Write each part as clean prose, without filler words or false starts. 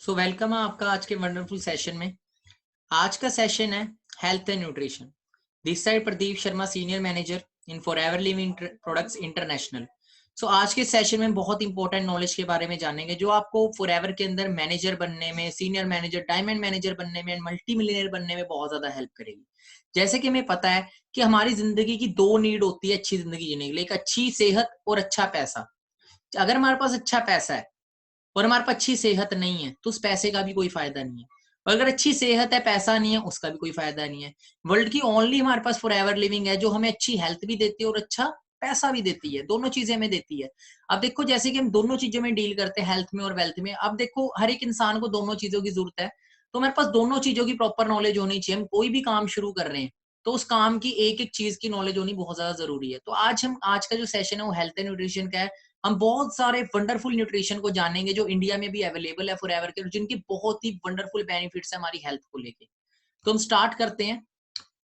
So welcome है आपका आज के वंडरफुल सेशन में। आज का सेशन है health and nutrition. This side Pradeep Sharma, senior manager in Forever Living Products International. So आज के सेशन में बहुत इंपॉर्टेंट नॉलेज के बारे में जानेंगे जो आपको फॉरएवर के अंदर मैनेजर बनने में, सीनियर मैनेजर, डायमंड मैनेजर बनने में, मल्टी मिलियनर बनने में बहुत ज्यादा हेल्प करेगी। जैसे कि हमें पता है कि हमारी जिंदगी की दो नीड होती है अच्छी जिंदगी जीने के लिए, एक अच्छी सेहत और अच्छा पैसा। अगर हमारे पास अच्छा पैसा है और हमारे पास अच्छी सेहत नहीं है तो उस पैसे का भी कोई फायदा नहीं है। और अगर अच्छी सेहत है, पैसा नहीं है, उसका भी कोई फायदा नहीं है। वर्ल्ड की ओनली हमारे पास फॉरएवर लिविंग है जो हमें अच्छी हेल्थ भी देती है और अच्छा पैसा भी देती है, दोनों चीजें हमें देती है। अब देखो, जैसे कि हम दोनों चीजों में डील करते हैं, हेल्थ में और वेल्थ में। अब देखो, हर एक इंसान को दोनों चीजों की जरूरत है, तो हमारे पास दोनों चीजों की प्रॉपर नॉलेज होनी चाहिए। हम कोई भी काम शुरू कर रहे हैं तो उस काम की एक एक चीज की नॉलेज होनी बहुत ज्यादा जरूरी है। तो आज का जो सेशन है वो हेल्थ एंड न्यूट्रिशन का है। हम बहुत सारे वंडरफुल न्यूट्रिशन को जानेंगे जो इंडिया में भी अवेलेबल है फॉरएवर के, और जिनकी बहुत ही वंडरफुल बेनिफिट्स है हमारी हेल्थ को लेके। तो हम स्टार्ट करते हैं।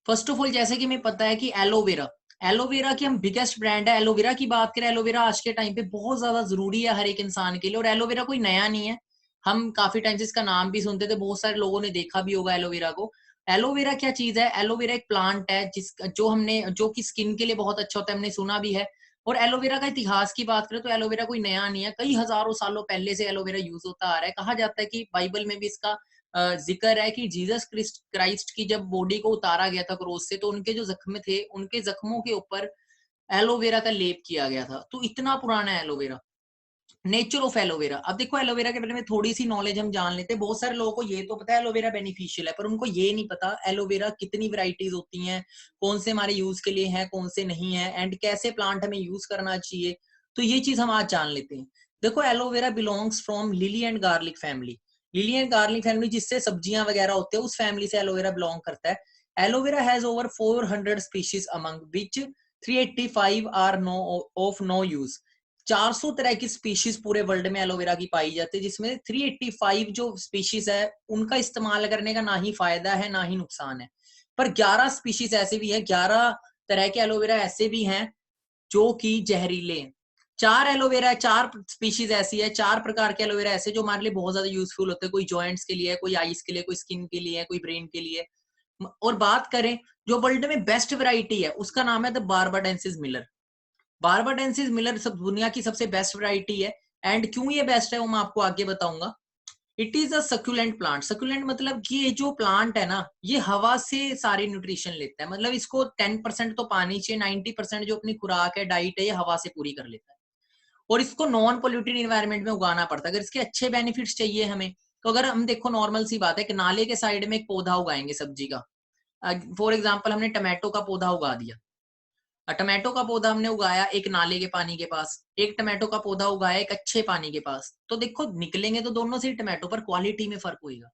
फर्स्ट ऑफ ऑल, जैसे कि हमें पता है कि एलोवेरा, एलोवेरा की हम बिगेस्ट ब्रांड है। एलोवेरा की बात करें, एलोवेरा आज के टाइम पे बहुत ज्यादा जरूरी है हर एक इंसान के लिए, और एलोवेरा कोई नया नहीं है। हम काफी टाइम से इसका नाम भी सुनते थे, बहुत सारे लोगों ने देखा भी होगा एलोवेरा को। एलोवेरा क्या चीज है? एलोवेरा एक प्लांट है जो कि स्किन के लिए बहुत अच्छा होता है, हमने सुना भी है। और एलोवेरा का इतिहास की बात करें तो एलोवेरा कोई नया नहीं है, कई हजारों सालों पहले से एलोवेरा यूज होता आ रहा है। कहा जाता है कि बाइबल में भी इसका जिक्र है कि जीसस क्राइस्ट की जब बॉडी को उतारा गया था क्रॉस से, तो उनके जो जख्म थे, उनके जख्मों के ऊपर एलोवेरा का लेप किया गया था। तो इतना पुराना है एलोवेरा। Nature of aloe vera. अब देखो, एलोवेरा के बारे में थोड़ी सी नॉलेज हम जान लेते हैं। बहुत सारे लोगों को ये तो पता है एलोवेरा बेनिफिशियल है, पर उनको ये नहीं पता एलोवेरा कितनी वैरायटीज होती हैं, कौन से हमारे यूज के लिए है, कौन से नहीं है, एंड कैसे प्लांट हमें यूज करना चाहिए। तो ये चीज हम आज जान लेते हैं। देखो, aloe vera belongs from lily and garlic family. Lily and garlic family, जिससे सब्जियां वगैरह होते हैं, उस फैमिली से एलोवेरा बिलोंग करता है। Aloe vera has over 400 species among which 385 are no of no use. 400 तरह की स्पीशीज पूरे वर्ल्ड में एलोवेरा की पाई जाती है, जिसमें 385 जो स्पीशीज है उनका इस्तेमाल करने का ना ही फायदा है ना ही नुकसान है। पर 11 स्पीशीज ऐसे भी है, 11 तरह के एलोवेरा ऐसे भी हैं जो कि जहरीले हैं। चार एलोवेरा, चार स्पीशीज ऐसी है, चार प्रकार के एलोवेरा ऐसे जो हमारे लिए बहुत ज्यादा यूजफुल होते हैं। कोई जॉइंट्स के लिए, कोई आईज के लिए, कोई स्किन के लिए, कोई ब्रेन के लिए। और बात करें जो वर्ल्ड में बेस्ट वैरायटी है, उसका नाम है the barbadensis Miller. Barbadensis Miller सब दुनिया की सबसे बेस्ट वैरायटी है। एंड क्यों ये बेस्ट है वो मैं आपको आगे बताऊंगा। It is a succulent plant. Succulent मतलब कि ये जो प्लांट है ना, ये हवा से सारे न्यूट्रिशन लेता है। मतलब इसको 10% तो पानी चाहिए, 90% जो अपनी खुराक है, डाइट है, ये हवा से पूरी कर लेता है। और इसको नॉन पोल्यूटेड इन्वायरमेंट में उगाना पड़ता है। अगर इसके अच्छे बेनिफिट्स चाहिए हमें, तो अगर हम देखो, नॉर्मल सी बात है कि नाले के साइड में एक पौधा उगाएंगे सब्जी का। फॉर एग्जाम्पल, हमने टमाटो का पौधा उगा दिया। टमाटो का पौधा हमने उगाया एक नाले के पानी के पास, एक टमाटो का पौधा उगाया एक अच्छे पानी के पास, तो देखो निकलेंगे तो दोनों से ही टमाटो, पर क्वालिटी में फर्क होगा।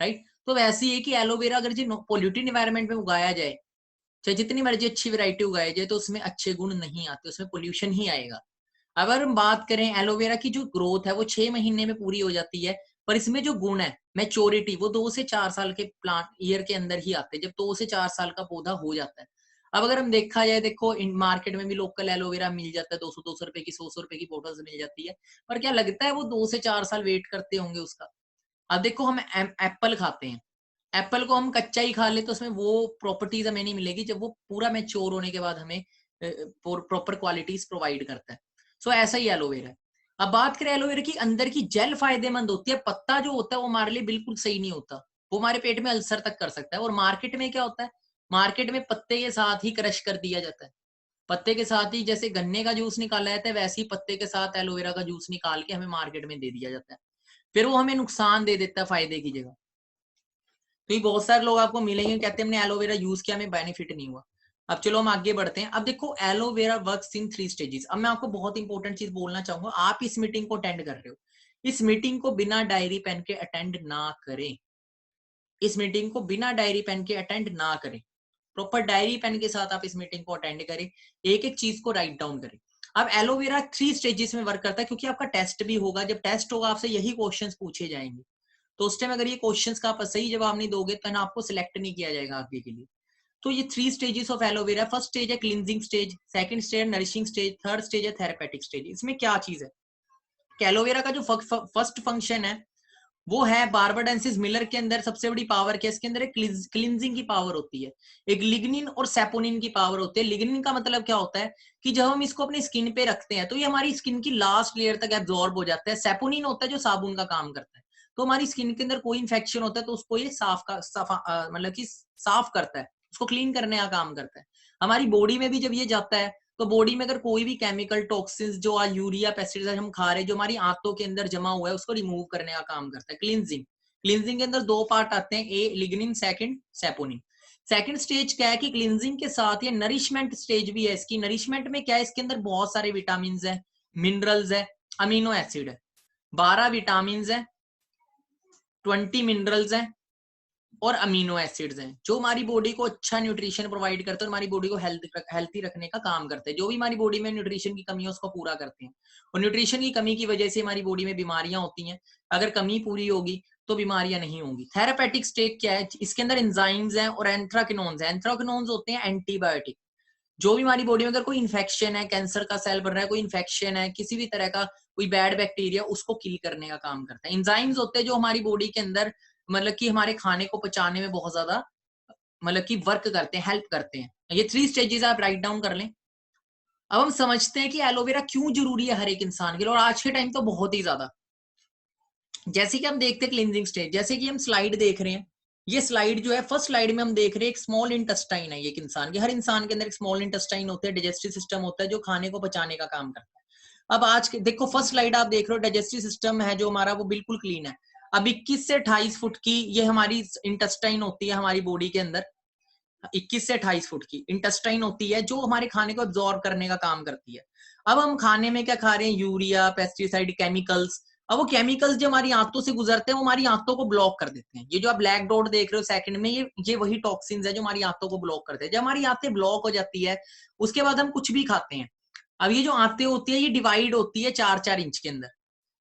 राइट? तो वैसे ही है कि एलोवेरा अगर जी पोल्यूटेड इन्वायरमेंट में उगाया जाए, चाहे जितनी मर्जी अच्छी वैरायटी उगाई जाए, तो उसमें अच्छे गुण नहीं आते, उसमें पोल्यूशन ही आएगा। अगर हम बात करें एलोवेरा की, जो ग्रोथ है वो 6 महीने में पूरी हो जाती है। पर इसमें जो गुण है, मैच्योरिटी, वो 2 से 4 साल के प्लांट ईयर के अंदर ही आते हैं, जब 2 से 4 साल का पौधा हो जाता है। अब अगर हम देखा जाए, देखो मार्केट में भी लोकल एलोवेरा मिल जाता है, 200-200 रुपए की, 100-100 रुपए की बोटल्स मिल जाती है। पर क्या लगता है वो 2 से 4 साल वेट करते होंगे उसका? अब देखो, हम एप्पल खाते हैं, एप्पल को हम कच्चा ही खा ले तो उसमें वो प्रॉपर्टीज हमें नहीं मिलेगी, जब वो पूरा मैच्योर होने के बाद हमें प्रॉपर क्वालिटीज प्रोवाइड करता है। सो ऐसा ही एलोवेरा है। अब बात करें एलोवेरा की, अंदर की जेल फायदेमंद होती है, पत्ता जो होता है वो हमारे लिए बिल्कुल सही नहीं होता, वो हमारे पेट में अल्सर तक कर सकता है। और मार्केट में क्या होता है, मार्केट में पत्ते के साथ ही क्रश कर दिया जाता है। पत्ते के साथ ही, जैसे गन्ने का जूस निकाला जाता है, वैसे ही पत्ते के साथ एलोवेरा का जूस निकाल के हमें मार्केट में दे दिया जाता है। फिर वो हमें नुकसान दे देता है फायदे की जगह। तो ये बहुत सारे लोग आपको मिलेंगे कहते हैं हमने एलोवेरा यूज किया, हमें बेनिफिट नहीं हुआ। अब चलो हम आगे बढ़ते हैं। अब देखो, एलोवेरा वर्क्स इन 3 स्टेजेस। अब मैं आपको बहुत इंपॉर्टेंट चीज बोलना चाहूंगा। आप इस मीटिंग को अटेंड कर रहे हो, इस मीटिंग को बिना डायरी पेन के अटेंड ना करें। इस मीटिंग को बिना डायरी पेन के अटेंड ना करें। प्रॉपर डायरी पेन के साथ आप इस मीटिंग को अटेंड करें, एक एक चीज को राइट डाउन करें। अब एलोवेरा 3 स्टेजेस में वर्क करता है, क्योंकि आपका टेस्ट भी होगा। जब टेस्ट होगा आपसे यही क्वेश्चंस पूछे जाएंगे, तो उस टाइम अगर ये क्वेश्चंस का आप सही जवाब नहीं दोगे तो ना आपको सिलेक्ट नहीं किया जाएगा आगे के लिए। तो ये 3 stages of aloe vera. First stage है क्लींजिंग स्टेज, सेकंड स्टेज है नरिशिंग स्टेज, थर्ड स्टेज है थेरेपेटिक स्टेज। इसमें क्या चीज है कि एलोवेरा का जो फर्स्ट फंक्शन है वो है बार्बाडेंसिस मिलर के अंदर सबसे बड़ी पावर क्या है, इसके अंदर एक क्लिनजिंग की पावर होती है, एक लिग्निन और सेपोनिन की पावर होती है। लिग्निन का मतलब क्या होता है कि जब हम इसको अपनी स्किन पे रखते हैं तो ये हमारी स्किन की लास्ट लेयर तक एब्जॉर्ब हो जाता है। सेपोनिन होता है जो साबुन का काम करता है, तो हमारी स्किन के अंदर कोई इंफेक्शन होता है तो उसको ये मतलब कि साफ करता है, उसको क्लीन करने का काम करता है। हमारी बॉडी में भी जब ये जाता है तो बॉडी में अगर कोई भी केमिकल टॉक्सिन्स जो आज यूरिया पेस्टिसाइड हम खा रहे हैं जो हमारी आंतों के अंदर जमा हुआ है उसको रिमूव करने का काम करता है। क्लींजिंग, क्लींजिंग के अंदर दो पार्ट आते हैं, a lignin, second saponin. Second stage क्या है कि क्लींजिंग के साथ ये नरिशमेंट स्टेज भी है। इसकी नरिशमेंट में क्या है, इसके अंदर बहुत सारे विटामिन है, मिनरल्स है, अमीनो एसिड है, 12 विटामिन है, 20 मिनरल्स है और अमीनो एसिड्स हैं जो हमारी बॉडी को अच्छा न्यूट्रिशन प्रोवाइड करते हैं और हमारी बॉडी को हेल्थी रखने का काम करते हैं। जो भी हमारी बॉडी में न्यूट्रिशन की कमी है उसको पूरा करते हैं, और न्यूट्रिशन की कमी की वजह से हमारी बॉडी में बीमारियां होती हैं। अगर कमी पूरी होगी तो बीमारियां नहीं होंगी। थेरापेटिक स्टेट क्या है, इसके अंदर एंजाइम्स हैं और एंथ्राकिनोन्स हैं। एंथ्राकिनोन्स होते हैं एंटीबायोटिक। जो भी हमारी बॉडी में अगर कोई इन्फेक्शन है, कैंसर का सेल बन रहा है, कोई इन्फेक्शन है, किसी भी तरह का कोई बैड बैक्टीरिया, उसको किल करने का काम करता है। एंजाइम्स होते हैं जो हमारी बॉडी के अंदर मतलब कि हमारे खाने को पचाने में बहुत ज्यादा मतलब कि वर्क करते हैं, हेल्प करते हैं। ये 3 स्टेजेस आप राइट डाउन कर लें। अब हम समझते हैं कि एलोवेरा क्यों जरूरी है हर एक इंसान के लिए, और आज के टाइम तो बहुत ही ज्यादा। जैसे कि हम देखते हैं क्लींजिंग स्टेज, जैसे कि हम स्लाइड देख रहे हैं, ये स्लाइड जो है फर्स्ट स्लाइड में हम देख रहे हैं एक स्मॉल इंटेस्टाइन है। एक इंसान के, हर इंसान के अंदर एक स्मॉल इंटेस्टाइन होता है, डाइजेस्टिव सिस्टम होता है जो खाने को पचाने का काम करता है। अब आज के देखो फर्स्ट स्लाइड आप देख रहे हो, डाइजेस्टिव सिस्टम है जो हमारा वो बिल्कुल क्लीन है। अब 21 से 28 फुट की ये हमारी इंटेस्टाइन होती है हमारी बॉडी के अंदर। 21 से 28 फुट की इंटेस्टाइन होती है जो हमारे खाने को अब्जॉर्ब करने का काम करती है। अब हम खाने में क्या खा रहे हैं, यूरिया, पेस्टिसाइड, केमिकल्स। अब वो केमिकल्स जो हमारी आंतों से गुजरते हैं वो हमारी आंतों को ब्लॉक कर देते हैं। ये जो आप ब्लैक डॉट देख रहे हो सेकंड में, ये वही टॉक्सिन्स है जो हमारी आंतों को ब्लॉक करते हैं। जब हमारी आंतें ब्लॉक हो जाती है उसके बाद हम कुछ भी खाते हैं। अब ये जो आंतें होती है ये डिवाइड होती है 4-4 इंच के अंदर।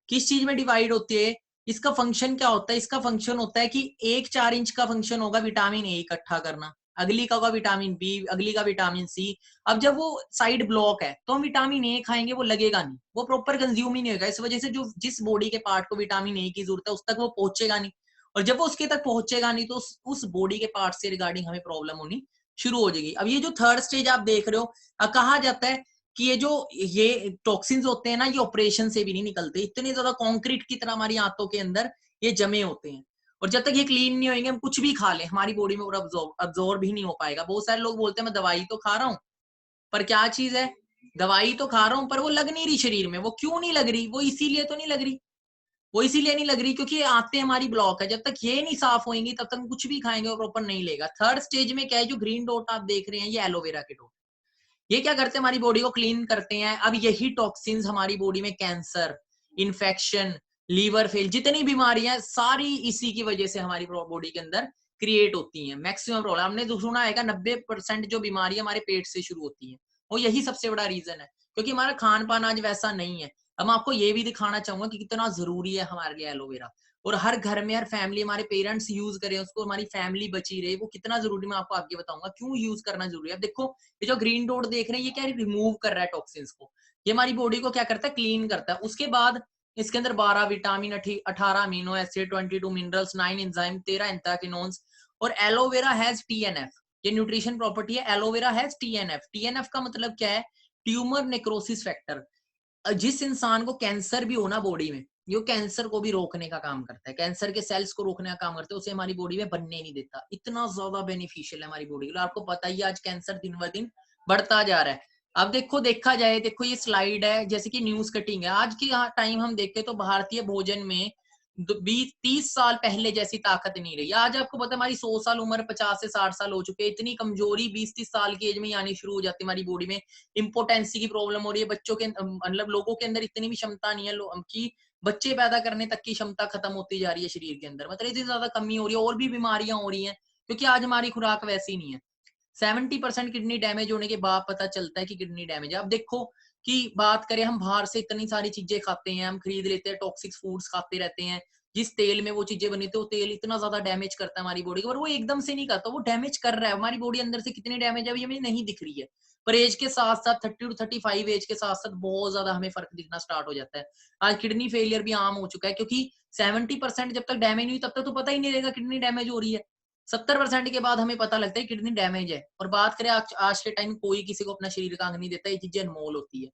किस चीज में डिवाइड होती है, इसका फंक्शन क्या होता है, इसका फंक्शन होता है कि एक 4 इंच का फंक्शन होगा विटामिन ए इकट्ठा करना, अगली का होगा विटामिन बी, अगली का विटामिन सी। अब जब वो साइड ब्लॉक है तो हम विटामिन ए खाएंगे, वो लगेगा नहीं, वो प्रॉपर कंज्यूम ही नहीं होगा। इस वजह से जो जिस बॉडी के पार्ट को विटामिन ए की जरूरत है उस तक वो पहुंचेगा नहीं, और जब वो उसके तक पहुंचेगा नहीं तो उस बॉडी के पार्ट से रिगार्डिंग हमें प्रॉब्लम होनी शुरू हो जाएगी। अब ये जो थर्ड स्टेज आप देख रहे हो, कहा जाता है कि ये टॉक्सिन्स होते हैं ना, ये ऑपरेशन से भी नहीं निकलते, इतने ज्यादा कंक्रीट की तरह हमारी आंतों के अंदर ये जमे होते हैं, और जब तक ये क्लीन नहीं होंगे हम कुछ भी खा लें हमारी बॉडी में पूरा अब्जॉर्ब ही नहीं हो पाएगा। बहुत सारे लोग बोलते हैं मैं दवाई तो खा रहा हूँ, पर क्या चीज है, दवाई तो खा रहा हूँ पर वो लग नहीं रही शरीर में। वो क्यों नहीं लग रही, वो इसीलिए तो नहीं लग रही, वो इसीलिए नहीं लग रही क्योंकि आंतें हमारी ब्लॉक है। जब तक ये नहीं साफ होंगी तब तक कुछ भी खाएंगे और प्रॉपर नहीं लेगा। थर्ड स्टेज में क्या है, जो ग्रीन डॉट आप देख रहे हैं ये एलोवेरा के डॉट, ये क्या करते हैं, हमारी बॉडी को क्लीन करते हैं। अब यही टॉक्सिन्स हमारी बॉडी में कैंसर, इन्फेक्शन, लीवर फेल, जितनी बीमारियां सारी इसी की वजह से हमारी बॉडी के अंदर क्रिएट होती हैं। मैक्सिमम प्रॉब्लम हमने तो सुना है 90% जो बीमारियां हमारे पेट से शुरू होती हैं, वो यही सबसे बड़ा रीजन है, क्योंकि हमारा खान पान आज वैसा नहीं है। अब मैं आपको ये भी दिखाना चाहूंगा कि कितना जरूरी है हमारे लिए एलोवेरा, और हर घर में हर फैमिली, हमारे पेरेंट्स यूज करें उसको, हमारी फैमिली बची रहे, वो कितना जरूरी मैं आपको आगे बताऊंगा क्यों यूज करना जरूरी है। अब देखो ये जो ग्रीन डॉट देख रहे हैं ये क्या रिमूव कर रहा है टॉक्सिन्स को, ये हमारी बॉडी को क्या करता है, क्लीन करता है। उसके बाद इसके अंदर 12 vitamin, 18 amino acid, 22 minerals, 9 enzyme, 13 एंथ्राकिनोन्स, और एलोवेरा हैज टीएनएफ। ये न्यूट्रिशन प्रॉपर्टी है, एलोवेरा हैज टीएनएफ। टीएनएफ का मतलब क्या है, ट्यूमर नेक्रोसिस फैक्टर। जिस इंसान को कैंसर भी होना बॉडी में, ये कैंसर को भी रोकने का काम करता है, कैंसर के सेल्स को रोकने का काम करता है, उसे हमारी बॉडी में बनने नहीं देता। इतना ज्यादा बेनिफिशियल है हमारी बॉडी के लिए। आपको पता ही आज कैंसर दिन ब दिन बढ़ता जा रहा है। अब देखो, देखा जाए, देखो ये स्लाइड है जैसे कि न्यूज कटिंग है। आज के टाइम हम देखें तो भारतीय भोजन में 20-30 साल पहले जैसी ताकत नहीं रही। आज आपको पता है हमारी 100 साल उम्र, 50 से 60 साल हो चुके हैं, इतनी कमजोरी 20-30 साल की एज में आनी शुरू हो जाती है हमारी बॉडी में। इम्पोर्टेंसी की प्रॉब्लम हो रही है, बच्चों के मतलब लोगों के अंदर इतनी भी क्षमता नहीं है कि बच्चे पैदा करने तक की क्षमता खत्म होती जा रही है शरीर के अंदर, मतलब इतनी ज्यादा कमी हो रही है, और भी बीमारियां हो रही हैं क्योंकि आज हमारी खुराक वैसी नहीं है। 70% किडनी डैमेज होने के बाद पता चलता है कि किडनी डैमेज है। अब देखो कि बात करें, हम बाहर से इतनी सारी चीजें खाते हैं, हम खरीद लेते हैं, टॉक्सिक फूड्स खाते रहते हैं, जिस तेल में वो चीजें बनी थी वो तेल इतना ज्यादा डैमेज करता है हमारी बॉडी को, और वो एकदम से नहीं करता, वो डैमेज कर रहा है हमारी बॉडी अंदर से। कितनी डैमेज है अभी हमें नहीं दिख रही है, पर एज के साथ साथ 30 to 35 एज के साथ साथ बहुत ज्यादा हमें फर्क दिखना स्टार्ट हो जाता है। आज किडनी फेलियर भी आम हो चुका है, क्योंकि 70% जब तक डैमेज नहीं तब तक तो पता ही नहीं रहेगा किडनी डैमेज हो रही है। 70% के बाद हमें पता लगता है किडनी डैमेज है। और बात करें आज के टाइम कोई किसी को अपना शरीर का अंग नहीं देता, ये चीजें अनमोल होती है।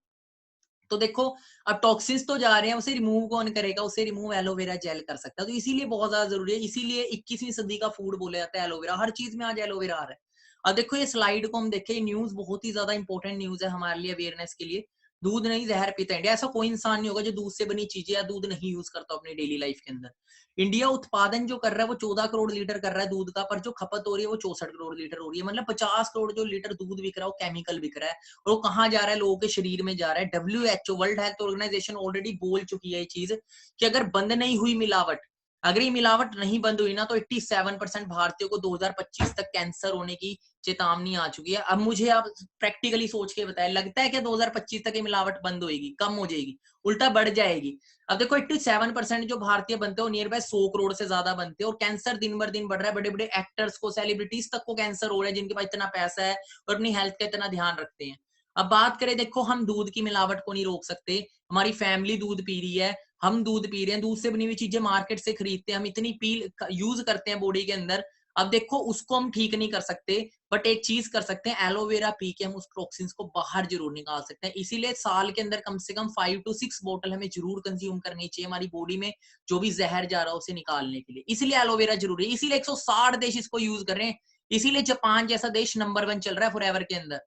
तो देखो अब टॉक्सिन्स तो जा रहे हैं, उसे रिमूव कौन करेगा? उसे रिमूव एलोवेरा जेल कर सकता है। तो इसीलिए बहुत ज्यादा जरूरी है, इसीलिए 21वीं सदी का फूड बोला जाता है एलोवेरा। हर चीज में आज एलोवेरा आ रहा है। अब देखो ये स्लाइड को हम देखें, न्यूज बहुत ही ज्यादा इंपॉर्टेंट न्यूज है हमारे लिए, अवेयरनेस के लिए। दूध नहीं जहर पीता इंडिया। ऐसा कोई इंसान नहीं होगा जो दूध से बनी चीजें या दूध नहीं यूज करता अपनी डेली लाइफ के अंदर। इंडिया उत्पादन जो कर रहा है वो 14 करोड़ लीटर कर रहा है दूध का, पर जो खपत हो रही है वो 64 करोड़ लीटर हो रही है। मतलब 50 करोड़ जो लीटर दूध बिक रहा है वो केमिकल बिक रहा है। और वो कहाँ जा रहा है? लोगों के शरीर में जा रहा है। WHO World Health Organization already बोल चुकी है ये चीज कि अगर बंद नहीं हुई मिलावट, अगर ये मिलावट नहीं बंद हुई ना, तो 87% भारतीयों को 2025 तक कैंसर होने की चेतावनी आ चुकी है। अब मुझे आप प्रैक्टिकली सोच के बताएं, लगता है कि 2025 तक ये मिलावट बंद होगी? कम हो जाएगी, उल्टा बढ़ जाएगी। अब देखो 87% जो भारतीय बनते हैं वो नियर बाय 100 करोड़ से ज्यादा बनते हैं, और कैंसर दिन बर दिन बढ़ रहा है। बड़े बड़े एक्टर्स को, सेलिब्रिटीज तक को कैंसर हो रहा है, जिनके पास इतना पैसा है और अपनी हेल्थ का इतना ध्यान रखते हैं। अब बात करें, देखो हम दूध की मिलावट को नहीं रोक सकते। हमारी फैमिली दूध पी रही है, हम दूध पी रहे हैं, दूध से बनी हुई चीजें मार्केट से खरीदते हैं, हम इतनी पी यूज करते हैं बॉडी के अंदर। अब देखो उसको हम ठीक नहीं कर सकते, बट एक चीज कर सकते हैं, एलोवेरा पी के हम उस टॉक्सिन्स को बाहर जरूर निकाल सकते हैं। इसीलिए साल के अंदर कम से कम 5 to 6 बोतल हमें जरूर कंज्यूम करनी चाहिए, हमारी बॉडी में जो भी जहर जा रहा है उसे निकालने के लिए। इसलिए एलोवेरा जरूरी है, इसीलिए 160 देश इसको यूज कर रहे हैं। इसीलिए जापान जैसा देश नंबर 1 चल रहा है फॉरएवर के अंदर।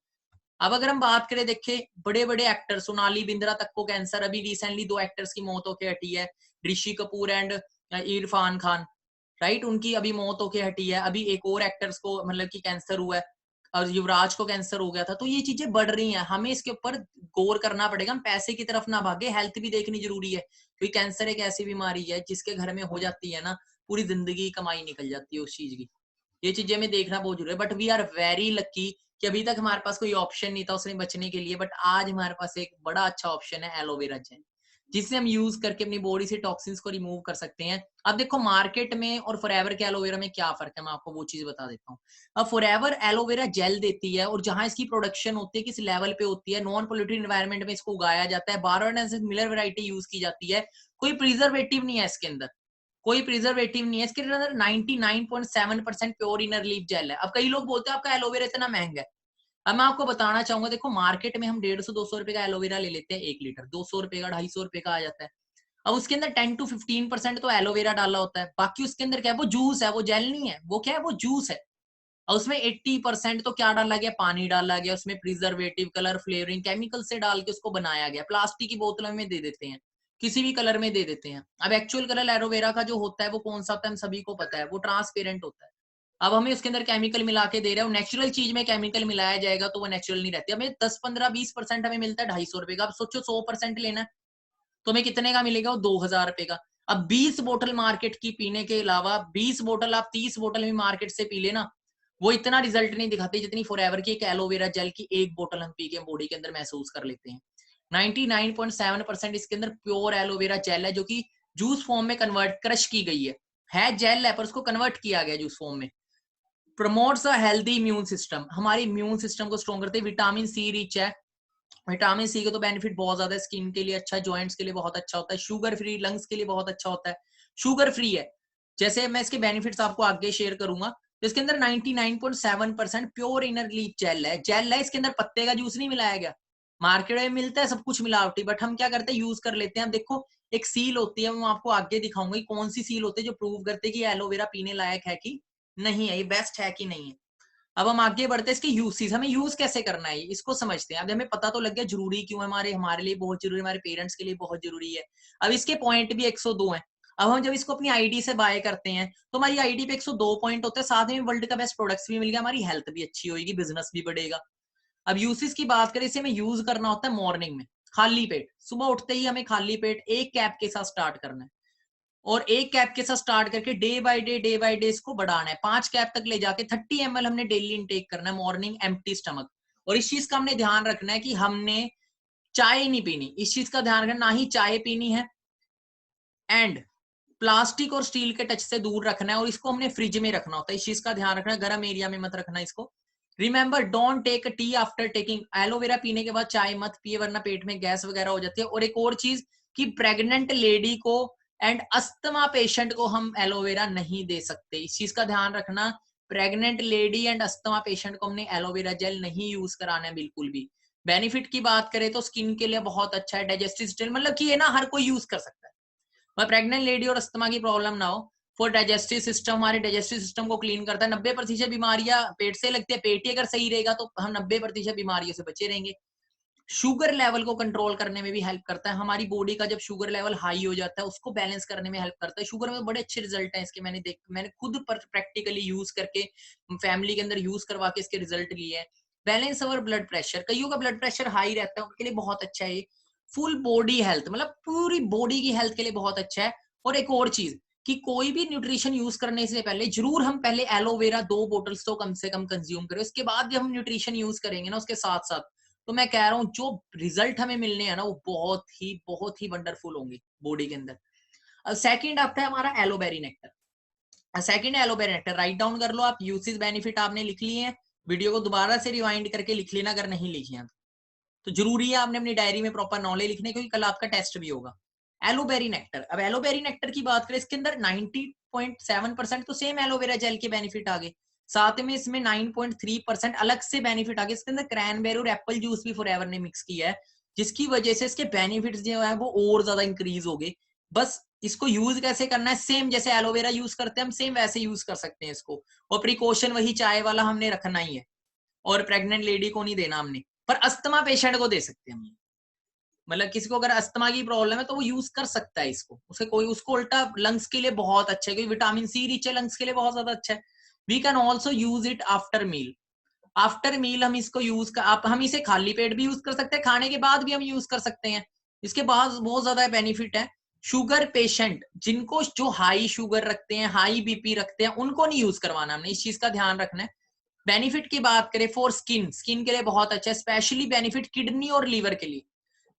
अब अगर हम बात करें, देखे बड़े बड़े एक्टर, सोनाली बिंद्रा तक को कैंसर, अभी रिसेंटली 2 एक्टर्स की मौत होकर हटी है, ऋषि कपूर एंड इरफान खान, राइट, उनकी अभी मौत होके हटी है। अभी एक और एक्टर्स को मतलब कि कैंसर हुआ है, और युवराज को कैंसर हो गया था। तो ये चीजें बढ़ रही हैं, हमें इसके ऊपर गौर करना पड़ेगा। हम पैसे की तरफ ना भागे, हेल्थ भी देखनी जरूरी है, क्योंकि कैंसर एक ऐसी बीमारी है जिसके घर में हो जाती है ना, पूरी जिंदगी कमाई निकल जाती है उस चीज की। ये चीजें हमें देखना बहुत जरूरी है। But we are very lucky कि अभी तक हमारे पास कोई ऑप्शन नहीं था उससे बचने के लिए, बट आज हमारे पास एक बड़ा अच्छा ऑप्शन है एलोवेरा जेल, जिससे हम यूज करके अपनी बॉडी से टॉक्सिन्स को रिमूव कर सकते हैं। अब देखो मार्केट में और फॉरएवर के एलोवेरा में क्या फर्क है, मैं आपको वो चीज बता देता हूँ। अब फॉरएवर एलोवेरा जेल देती है, और जहां इसकी प्रोडक्शन होती है, किस लेवल पे होती है, नॉन पोल्यूटेड एनवायरनमेंट में इसको उगाया जाता है, बारोनेसिस मिलर वैरायटी यूज की जाती है, कोई प्रिजर्वेटिव नहीं है इसके अंदर, कोई प्रिजर्वेटिव नहीं है इसके अंदर। 99.7% प्योर इनर लीफ जेल है। अब कई लोग बोलते हैं आपका एलोवेरा इतना महंगा है। अब मैं आपको बताना चाहूंगा, देखो मार्केट में हम 150-200 रुपए का एलोवेरा ले लेते हैं 1 लीटर, 200 रुपए का, 250 रुपए का आ जाता है। अब उसके अंदर 10 to 15% तो एलोवेरा डाला होता है, बाकी उसके अंदर क्या है, वो जूस है, वो जेल नहीं है, वो क्या है, वो जूस है। और उसमें 80% तो क्या डाला गया, पानी डाला गया, उसमें प्रिजर्वेटिव, कलर, फ्लेवरिंग केमिकल से डाल के उसको बनाया गया। प्लास्टिक की बोतलों में दे देते हैं, किसी भी कलर में दे देते हैं। अब एक्चुअल कलर एलोवेरा का जो होता है वो कौन सा होता है, हम सभी को पता है, वो ट्रांसपेरेंट होता है। अब हमें उसके अंदर केमिकल मिला के दे रहे हो, नेचुरल चीज में केमिकल मिलाया जाएगा तो वो नेचुरल नहीं रहती। हमें 10-15-20% हमें मिलता है 250 रुपए का। अब सोचो 100% लेना है तो हमें कितने का मिलेगा, वो 2000 रुपए का। अब 20 बोतल मार्केट की पीने के अलावा 20 बोतल आप 30 बोतल भी मार्केट से पी लेना, वो इतना रिजल्ट नहीं दिखाती जितनी फॉरएवर की एक एलोवेरा जेल की एक बोतल हम पी के बॉडी के अंदर महसूस कर लेते हैं। 99.7% इसके अंदर प्योर एलोवेरा जेल है, जो कि जूस फॉर्म में कन्वर्ट, क्रश की गई है जेल है पर उसको कन्वर्ट किया गया जूस फॉर्म में। Promotes a healthy immune system, हमारे इम्यून सिस्टम को स्ट्रॉन्ग करते हैं। विटामिन सी रिच है, विटामिन सी के तो बेनिफिट बहुत ज्यादा है, स्किन के लिए अच्छा है, जॉइंट्स के लिए बहुत अच्छा होता है, शुगर फ्री, लंग्स के लिए बहुत अच्छा होता है, शुगर फ्री है। जैसे मैं इसके बेनिफिट्स आपको आगे शेयर करूंगा। तो इसके अंदर 99.7% प्योर इनर लीफ जेल है, इसके अंदर पत्ते का जूस नहीं मिलाया गया। मार्केट में मिलता है सब कुछ मिलावटी, बट हम क्या करते हैं, यूज कर लेते हैं। अब देखो एक सील होती है, मैं आपको आगे दिखाऊंगी कौन सी सील होती है जो प्रूव करते हैं कि एलोवेरा पीने लायक है कि नहीं है, ये बेस्ट है कि नहीं है। अब हम आगे बढ़ते हैं, इसके यूसेज, हमें यूज कैसे करना है इसको समझते हैं। अब हमें पता तो लग गया जरूरी क्यों है, हमारे लिए बहुत जरूरी, हमारे पेरेंट्स के लिए बहुत जरूरी है। अब इसके पॉइंट भी 102 हैं। अब हम जब इसको अपनी आईडी से बाय करते हैं तो हमारी आईडी पे 102 पॉइंट होते हैं, साथ में वर्ल्ड का बेस्ट प्रोडक्ट्स भी मिल गया, हमारी हेल्थ भी अच्छी होगी, बिजनेस भी बढ़ेगा। अब यूसेज की बात करें, इसे हमें यूज करना होता है मॉर्निंग में, खाली पेट, सुबह उठते ही हमें खाली पेट एक कैप के साथ स्टार्ट करना है, और एक कैप के साथ स्टार्ट करके डे बाय डे इसको बढ़ाना है। 5 कैप तक ले जाके 30 ml हमने डेली इनटेक करना है मॉर्निंग एम्प्टी स्टमक। और इस चीज का हमने ध्यान रखना है कि हमने चाय नहीं पीनी, इस चीज का ध्यान रखना, ना ही चाय पीनी है। एंड प्लास्टिक और स्टील के टच से दूर रखना है और इसको हमने फ्रिज में रखना होता है, इस चीज का ध्यान रखना है, गर्म एरिया में मत रखना इसको। Remember don't take tea after taking, aloe vera पीने के बाद चाय मत पिए वरना पेट में गैस वगैरह हो जाती है। और एक और चीज कि प्रेग्नेंट लेडी को एंड अस्थमा पेशेंट को हम एलोवेरा नहीं दे सकते, इस चीज का ध्यान रखना। Pregnant lady and asthma patient को हमने एलोवेरा जेल नहीं यूज कराना है बिल्कुल भी। बेनिफिट की बात करें तो स्किन के लिए बहुत अच्छा है, डाइजेस्टिव सिस्टम मतलब कि ये ना हर कोई यूज कर सकता है, पर प्रेग्नेंट लेडी और अस्थमा की प्रॉब्लम ना हो। फॉर डाइजेस्टिव सिस्टम, हमारे डाइजेस्टिव सिस्टम को क्लीन करता है। 90% बीमारियां पेट से लगती है, पेट ही अगर सही रहेगा तो हम 90% बीमारियों से बचे रहेंगे। शुगर लेवल को कंट्रोल करने में भी हेल्प करता है, हमारी बॉडी का जब शुगर लेवल हाई हो जाता है उसको बैलेंस करने में हेल्प करता है। शुगर में बड़े अच्छे रिजल्ट हैं इसके, मैंने खुद प्रैक्टिकली यूज करके फैमिली के अंदर यूज करवा के इसके रिजल्ट लिए हैं। बैलेंस अवर ब्लड प्रेशर, कईयों का ब्लड प्रेशर हाई रहता है उनके लिए बहुत अच्छा है ये। फुल बॉडी हेल्थ मतलब पूरी बॉडी की हेल्थ के लिए बहुत अच्छा है। और एक और चीज कि कोई भी न्यूट्रिशन यूज करने से पहले जरूर हम पहले एलोवेरा 2 बोतल्स तो कम से कम कंज्यूम करें, उसके बाद जब हम न्यूट्रिशन यूज करेंगे ना उसके साथ साथ, तो मैं कह रहा हूँ जो रिजल्ट हमें मिलने हैं ना वो बहुत ही वंडरफुल होंगे बॉडी के अंदर। सेकंड आता है हमारा Aloe Berry Nectar. Second Aloe Berry Nectar write down कर लो आप, यूसेज बेनिफिट आपने लिख लिए हैं, वीडियो को दोबारा से रिवाइंड करके लिख लेना अगर नहीं लिखे हैं तो जरूरी है आपने अपनी डायरी में प्रॉपर नॉलेज लिखने, क्योंकि कल आपका टेस्ट भी होगा। एलोबेरी नेक्टर, अब एलोबेरी नेक्टर की बात करें, इसके अंदर 90.7% तो सेम एलोवेरा जेल के बेनिफिट आ गए, साथ में इसमें 9.3% अलग से बेनिफिट आ गए। इसके अंदर क्रैनबेरी और एप्पल जूस भी फॉरएवर ने मिक्स किया है, जिसकी वजह से इसके बेनिफिट्स जो है वो और ज्यादा इंक्रीज हो गए। बस इसको यूज कैसे करना है, सेम जैसे एलोवेरा यूज करते हैं हम सेम वैसे यूज कर सकते हैं इसको। और प्रिकॉशन वही चाय वाला हमने रखना ही है, और प्रेग्नेंट लेडी को नहीं देना हमने, पर अस्थमा पेशेंट को दे सकते हैं हम। मतलब किसी को अगर अस्थमा की प्रॉब्लम है तो वो यूज कर सकता है इसको, उसे कोई उसको उल्टा लंग्स के लिए बहुत अच्छा है, क्योंकि विटामिन सी रिच है, लंग्स के लिए बहुत ज्यादा अच्छा है। We can also use it after meal, after meal हम इसको यूज कर, आप हम इसे खाली पेट भी यूज कर सकते हैं, खाने के बाद भी हम यूज कर सकते हैं। इसके बाद बहुत ज्यादा बेनिफिट है। शुगर पेशेंट जिनको जो हाई शुगर रखते हैं, हाई बीपी रखते हैं, उनको नहीं यूज करवाना हमने, इस चीज का ध्यान रखना है। बेनिफिट की बात करें फॉर स्किन, स्किन के लिए बहुत अच्छा है, स्पेशली बेनिफिट किडनी और लीवर के लिए।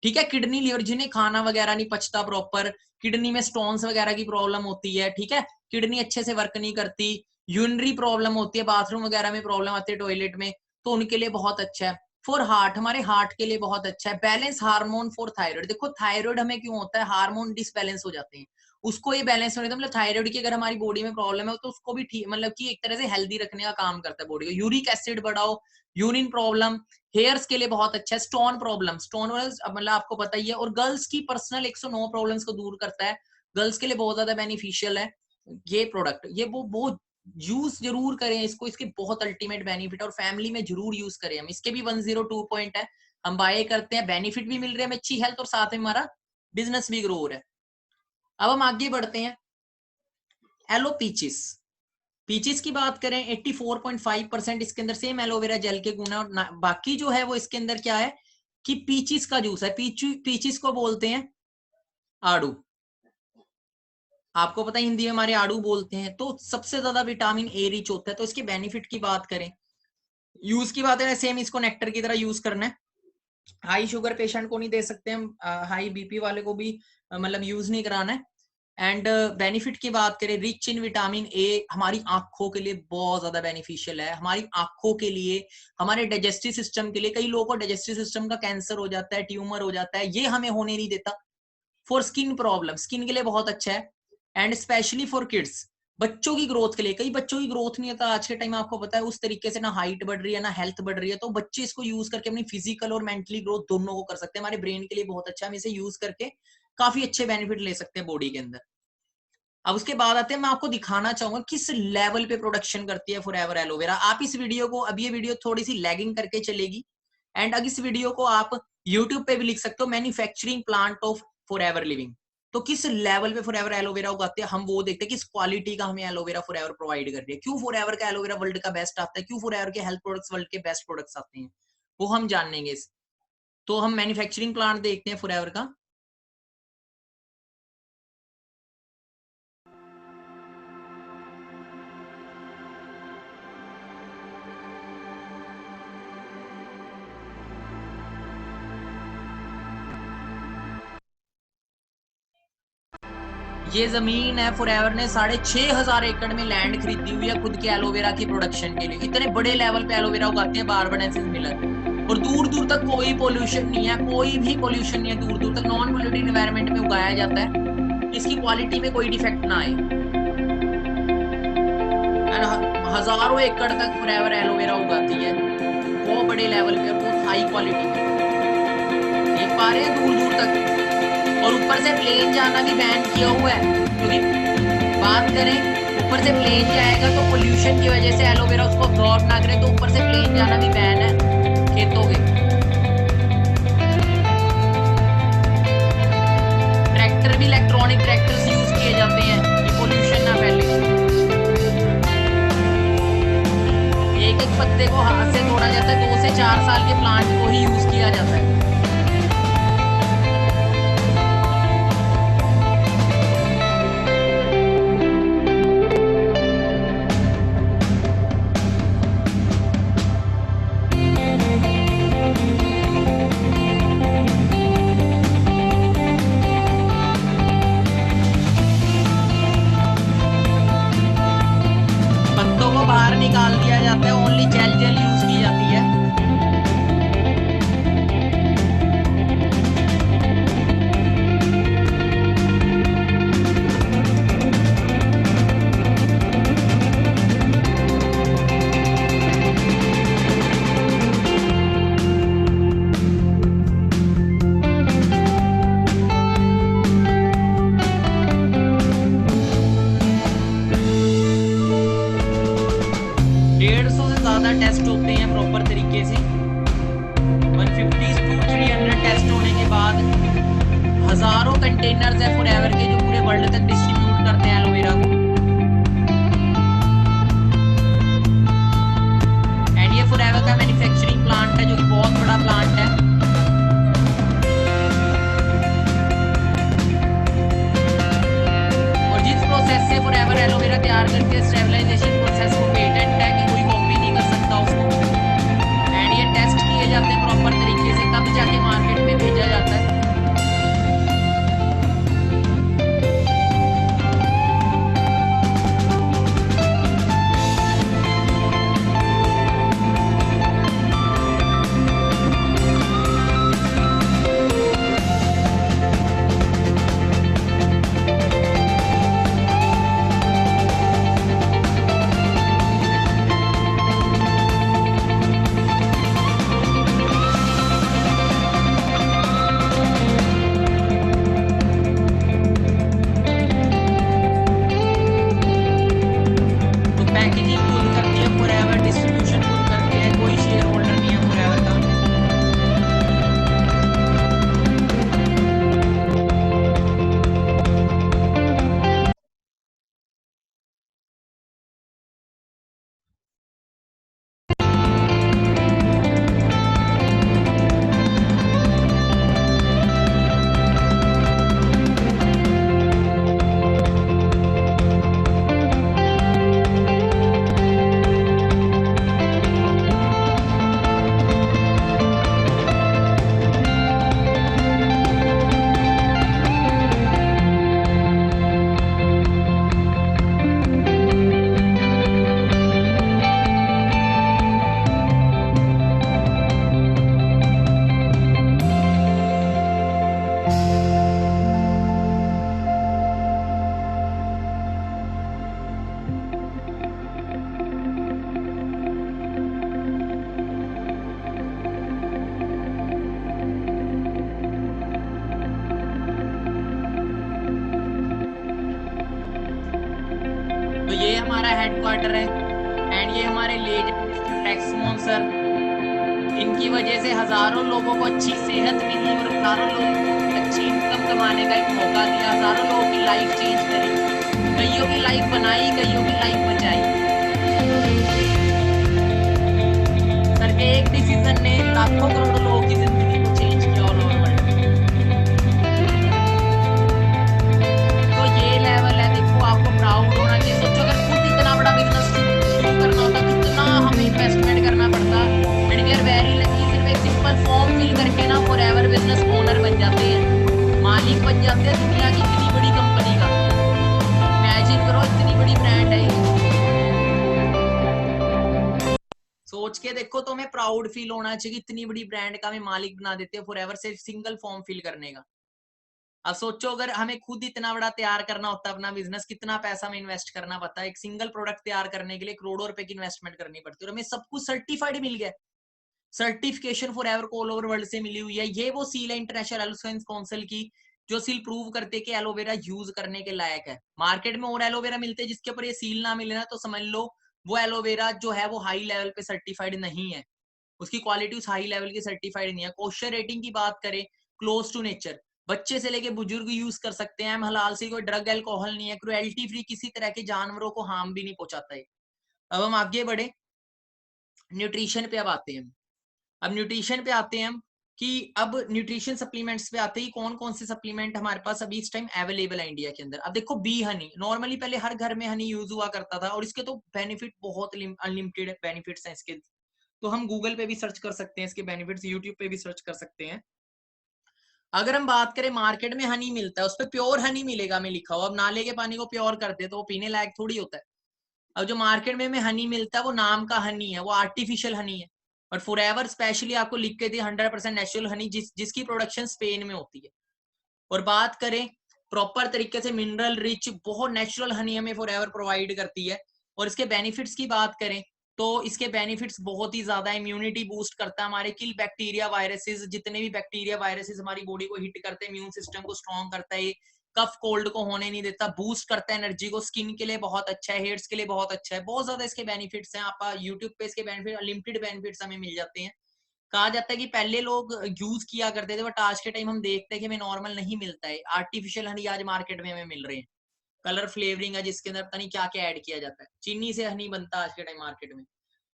ठीक है, किडनी लीवर जिन्हें खाना वगैरह नहीं पचता प्रॉपर, किडनी में स्टोन्स वगैरह की प्रॉब्लम होती है, ठीक है, किडनी अच्छे से वर्क नहीं करती, यूरिनरी प्रॉब्लम होती है, बाथरूम वगैरह में प्रॉब्लम आती है, टॉयलेट में, तो उनके लिए बहुत अच्छा है। फॉर हार्ट, हमारे हार्ट के लिए बहुत अच्छा है। बैलेंस हार्मोन फॉर थायराइड, देखो थायराइड हमें क्यों होता है, हार्मोन डिसबैलेंस हो जाते हैं, उसको ये बैलेंस होने, मतलब थायराइड की अगर हमारी बॉडी में प्रॉब्लम है तो उसको भी ठीक मतलब कि एक तरह से हेल्दी रखने का काम करता है बॉडी को। यूरिक एसिड बढ़ाओ, यूरिन प्रॉब्लम, हेयर्स के लिए बहुत अच्छा है। स्टोन प्रॉब्लम, स्टोन मतलब आपको पता ही है, और गर्ल्स की पर्सनल 109 प्रॉब्लम्स को दूर करता है, गर्ल्स के लिए बहुत ज्यादा बेनिफिशियल है ये प्रोडक्ट। ये वो यूज जरूर करें इसको, इसके बहुत अल्टीमेट बेनिफिट, और फैमिली में जरूर यूज करें हम। इसके भी 102 पॉइंट है, हम बाय करते हैं, बेनिफिट भी मिल रहे हैं, अच्छी हेल्थ, और साथ में हमारा बिजनेस भी ग्रो हो रहा है। अब हम आगे बढ़ते हैं। एलो पीचिस, पीचिस की बात करें 84.5% इसके अंदर सेम एलोवेरा जेल के गुण है, और बाकी जो है वो इसके अंदर क्या है कि पीचिस का जूस है। पीचिस को बोलते हैं आड़ू, आपको पता है हिंदी में हमारे आड़ू बोलते हैं, तो सबसे ज्यादा विटामिन ए रिच होता है। तो इसके बेनिफिट की बात करें, यूज की बात करें, सेम इसको नेक्टर की तरह यूज करना है। हाई शुगर पेशेंट को नहीं दे सकते हम, हाई बीपी वाले को भी मतलब यूज नहीं कराना है। एंड बेनिफिट की बात करें, रिच इन विटामिन ए, हमारी आंखों के लिए बहुत ज्यादा बेनिफिशियल है, हमारी आंखों के लिए, हमारे डाइजेस्टिव सिस्टम के लिए। कई लोगों को डाइजेस्टिव सिस्टम का कैंसर हो जाता है, ट्यूमर हो जाता है, ये हमें होने नहीं देता। फॉर स्किन प्रॉब्लम, स्किन के लिए बहुत अच्छा है, एंड स्पेशली फॉर किड्स, बच्चों की ग्रोथ के लिए। कई बच्चों की ग्रोथ नहीं होता आज के टाइम, आपको पता है उस तरीके से, ना हाइट बढ़ रही है ना हेल्थ बढ़ रही है, तो बच्चे इसको यूज करके अपनी फिजिकल और मेंटली ग्रोथ दोनों को कर सकते हैं। हमारे ब्रेन के लिए बहुत अच्छा है, हम इसे यूज करके काफी अच्छे बेनिफिट ले सकते हैं बॉडी के अंदर। अब उसके बाद आते हैं, मैं आपको दिखाना चाहूंगा किस लेवल पे प्रोडक्शन करती है फॉरएवर एलोवेरा। आप इस वीडियो को, अब ये वीडियो थोड़ी सी लैगिंग करके चलेगी, एंड अगर इस वीडियो को आप यूट्यूब पे भी लिख सकते हो, manufacturing plant of forever living. तो किस लेवल पे फॉरएवर एलोवेरा उगाते हैं हम, वो देखते हैं किस क्वालिटी का हमें एलोवेरा फॉरएवर प्रोवाइड कर रही है, क्यों फॉरएवर का एलोवेरा वर्ल्ड का बेस्ट आता है, क्यों फॉरएवर के हेल्थ प्रोडक्ट्स वर्ल्ड के बेस्ट प्रोडक्ट्स आते हैं, वो हम जानेंगे। तो हम मैन्युफैक्चरिंग प्लांट देखते हैं फॉरएवर का। ये जमीन है फॉरएवर ने 6,500 एकड़ में लैंड खरीदी हुई है खुद के एलोवेरा की प्रोडक्शन के लिए। इतने बड़े लेवल पे एलोवेरा उगाते हैं बारबडेंसिस मिलर, और दूर दूर तक कोई पोल्यूशन नहीं है, कोई भी पोल्यूशन नहीं है, दूर दूर तक नॉन पोल्यूटेड एनवायरनमेंट में उगाया जाता है, इसकी क्वालिटी में कोई डिफेक्ट ना आए। हजारों एकड़ तक फॉरएवर एलोवेरा उगाती है, बहुत बड़े लेवल पे, बहुत हाई क्वालिटी में, देख पा रहे हैं दूर दूर तक। और ऊपर से प्लेन जाना भी बैन किया हुआ है, क्योंकि बात करें ऊपर से प्लेन जाएगा तो पोल्यूशन की वजह से एलोवेरा उसको अब्सॉर्ब ना करे, तो ऊपर से प्लेन जाना भी बैन है खेतों के। ट्रैक्टर भी इलेक्ट्रॉनिक ट्रैक्टर्स यूज किए जाते हैं कि पोल्यूशन ना फैले। एक एक पत्ते को हाथ से तोड़ा जाता है, 2 से 4 साल के प्लांट को ही यूज किया जाता है। बाहर निकाल दिया जाता है, ओनली जेल यूज की जाती है। टेस्ट होते हैं प्रॉपर तरीके से। 150 to 300 टेस्ट होने के बाद हजारों कंटेनर्स है फॉरएवर के जो पूरे वर्ल्ड तक डिस्ट्रीब्यूट करते हैं एलोवेरा को। एंड ये फॉरएवर का मैन्युफैक्चरिंग प्लांट है जो कि बहुत बड़ा प्लांट है। और जिस प्रोसेस से फॉरएवर एलोवेरा तैयार करती है, स्टेबलाइजेशन प्रोसेस, को पेटेंट है कि कोई कॉपी नहीं कर सकता उसको। एंड ये टेस्ट किए जाते हैं प्रॉपर तरीके से, तब जाके मार्केट में भेजा जाता है। तो ये हमारा हेडक्वार्टर है एंड ये हमारे टैक्स स्पॉन्सर, इनकी वजह से हजारों लोगों को अच्छी सेहत मिली और हजारों लोगों को अच्छी इनकम कमाने का एक मौका दिया, हजारों लोगों की लाइफ चेंज करी, कईयों की लाइफ बनाई, कईयों की लाइफ बचाई। सर के एक डिसीजन ने लाखों करोड़ों लोगों की जिंदगी को चेंज किया ऑल ओवर वर्ल्ड। तो ये लेवल है, देखो आपको प्राउड होना चाहिए। सोचो अगर खुद इतना बड़ा बिजनेस शुरू करना होता, कितना हमें इन्वेस्टमेंट करना पड़ता। And we are very lucky, सिर्फ एक सिंपल फॉर्म फिल करके ना फॉरएवर बिजनेस ओनर बन जाते हैं, मालिक बन जाते हैं दुनिया की इतनी बड़ी कंपनी का। इतनी बड़ी ब्रांड है, सोच के देखो तो हमें प्राउड फील होना चाहिए कि इतनी बड़ी ब्रांड का हमें मालिक बना देते हैं फॉरएवर सिर्फ सिंगल फॉर्म फिल करने का। अब सोचो अगर हमें खुद इतना बड़ा तैयार करना होता अपना बिजनेस, कितना पैसा हमें इन्वेस्ट करना पड़ता है। एक सिंगल प्रोडक्ट तैयार करने के लिए करोड़ों रुपए की इन्वेस्टमेंट करनी पड़ती है और हमें सब कुछ सर्टिफाइड मिल गया, सर्टिफिकेशन फॉरएवर को ऑल ओवर वर्ल्ड से मिली हुई है। ये वो सील है इंटरनेशनल एलोवेरा काउंसिल की, जो सील प्रूव करते हैं कि एलोवेरा यूज करने के लायक है। मार्केट में और एलोवेरा मिलते हैं जिसके ऊपर ये सील ना मिले ना, तो समझ लो वो एलोवेरा जो है वो हाई लेवल पे सर्टिफाइड नहीं है, उसकी क्वालिटी उस हाई लेवल की सर्टिफाइड नहीं है। कोशर रेटिंग की बात करें, क्लोज टू नेचर, बच्चे से लेके बुजुर्ग यूज कर सकते हैं। हलाल से कोई ड्रग अल्कोहल नहीं है, क्रुएल्टी फ्री, किसी तरह के जानवरों को हार्म भी नहीं पहुंचाता है। अब हम आगे बढ़े, न्यूट्रिशन पे अब आते हैं। अब न्यूट्रिशन पे आते हैं हम कि अब न्यूट्रिशन सप्लीमेंट्स पे आते ही कौन कौन से सप्लीमेंट हमारे पास अभी इस टाइम अवेलेबल है इंडिया के अंदर। अब देखो बी हनी, नॉर्मली पहले हर घर में हनी यूज हुआ करता था और इसके तो बेनिफिट बहुत अनलिमिटेड बेनिफिट्स हैं इसके। तो हम गूगल पे भी सर्च कर सकते हैं इसके बेनिफिट्स, यूट्यूब पे भी सर्च कर सकते हैं। अगर हम बात करें मार्केट में हनी मिलता है, उस पर प्योर हनी मिलेगा में लिखा हुआ। अब नाले के पानी को प्योर कर दे तो वो पीने लायक थोड़ी होता है। अब जो मार्केट में हनी मिलता है वो नाम का हनी है, वो आर्टिफिशियल हनी है। और फॉरएवर स्पेशली आपको लिख के दी 100% नेचुरल हनी, जिसकी प्रोडक्शन स्पेन में होती है। और बात करें प्रॉपर तरीके से मिनरल रिच बहुत नेचुरल हनी हमें फॉरएवर प्रोवाइड करती है। और इसके बेनिफिट्स की बात करें तो इसके बेनिफिट्स बहुत ही ज्यादा, इम्यूनिटी बूस्ट करता है, हमारे किल बैक्टीरिया वायरसेस, जितने भी बैक्टीरिया वायरसेस हमारी बॉडी को हिट करते हैं, इम्यून सिस्टम को स्ट्रॉन्ग करता है, कफ कोल्ड को होने नहीं देता, बूस्ट करता है एनर्जी को, स्किन के लिए बहुत अच्छा है, हेयर्स के लिए बहुत अच्छा है, बहुत ज्यादा इसके बेनिफिट्स हैं। आप यूट्यूब पे इसके बेनिफिट अनलिमिटेड बेनिफिट्स हमें मिल जाते हैं। कहा जाता है कि पहले लोग यूज किया करते थे, बट आज के टाइम हम देखते हैं कि हमें नॉर्मल नहीं मिलता है। आर्टिफिशियल हनी आज मार्केट में हमें मिल रहे हैं, कलर फ्लेवरिंग है जिसके अंदर पता नहीं क्या क्या ऐड किया जाता है, चीनी से हनी बनता है आज के टाइम मार्केट में।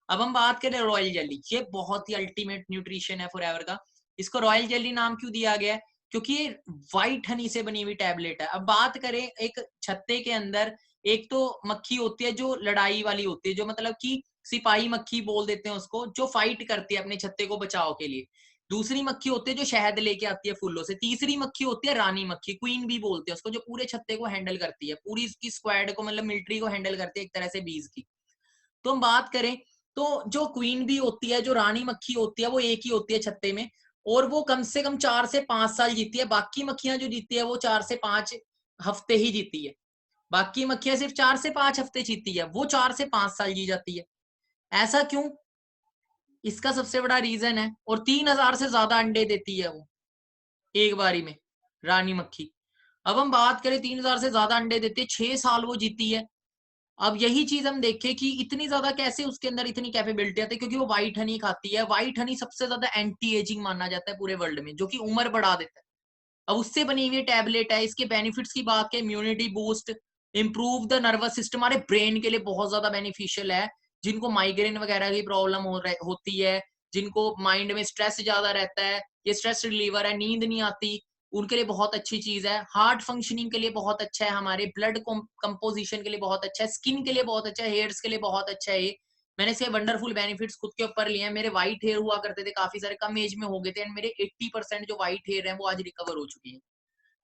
अब हम बात करें रॉयल जेली, ये बहुत ही अल्टीमेट न्यूट्रिशन है फॉरएवर का। इसको रॉयल जेली नाम क्यों दिया गया है? क्योंकि ये व्हाइट हनी से बनी हुई टैबलेट है। अब बात करें एक छत्ते के अंदर, एक तो मक्खी होती है जो लड़ाई वाली होती है, जो मतलब कि सिपाही मक्खी बोल देते हैं उसको, जो फाइट करती है अपने छत्ते को बचाव के लिए। दूसरी मक्खी होती है जो शहद लेके आती है फूलों से। तीसरी मक्खी होती है रानी मक्खी, क्वीन बी बोलते हैं उसको, जो पूरे छत्ते को हैंडल करती है, पूरी इसकी स्क्वाड को, मतलब मिलिट्री को हैंडल करती है एक तरह से बीज की। तो हम बात करें तो जो क्वीन बी होती है, जो रानी मक्खी होती है, वो एक ही होती है छत्ते में, और वो कम से कम 4 से 5 साल जीती है। बाकी मक्खियां जो जीती है वो 4 से 5 हफ्ते ही जीती है। बाकी मक्खियां सिर्फ 4 से 5 हफ्ते जीती है, वो 4 से 5 साल जी जाती है। ऐसा क्यों? इसका सबसे बड़ा रीजन है, और 3000 से ज्यादा अंडे देती है वो एक बारी में, रानी मक्खी। अब हम बात करें 3000 से ज्यादा अंडे देते हैं, 6 साल वो जीती है। अब यही चीज हम देखें कि इतनी ज्यादा कैसे उसके अंदर इतनी कैपेबिलिटी आती है, क्योंकि वो व्हाइट हनी खाती है। व्हाइट हनी सबसे ज्यादा एंटी एजिंग माना जाता है पूरे वर्ल्ड में, जो कि उम्र बढ़ा देता है। अब उससे बनी हुई टैबलेट है। इसके बेनिफिट्स की बात करें, immunity boost, improve the nervous system, हमारे ब्रेन के लिए बहुत ज्यादा बेनिफिशियल है। जिनको माइग्रेन वगैरह की प्रॉब्लम होती है, जिनको माइंड में स्ट्रेस ज्यादा रहता है, ये स्ट्रेस रिलीवर है, नींद नहीं आती, उनके लिए बहुत अच्छी चीज है। हार्ट फंक्शनिंग के लिए बहुत अच्छा है, हमारे ब्लड कंपोजिशन के लिए बहुत अच्छा है, स्किन के लिए बहुत अच्छा है, हेयर्स के लिए बहुत अच्छा है। मैंने इसके वंडरफुल बेनिफिट्स खुद के ऊपर लिए हैं। मेरे व्हाइट हेयर हुआ करते थे काफी सारे, कम एज में हो गए थे, एंड मेरे 80% जो व्हाइट हेयर हैं वो आज रिकवर हो चुकी है।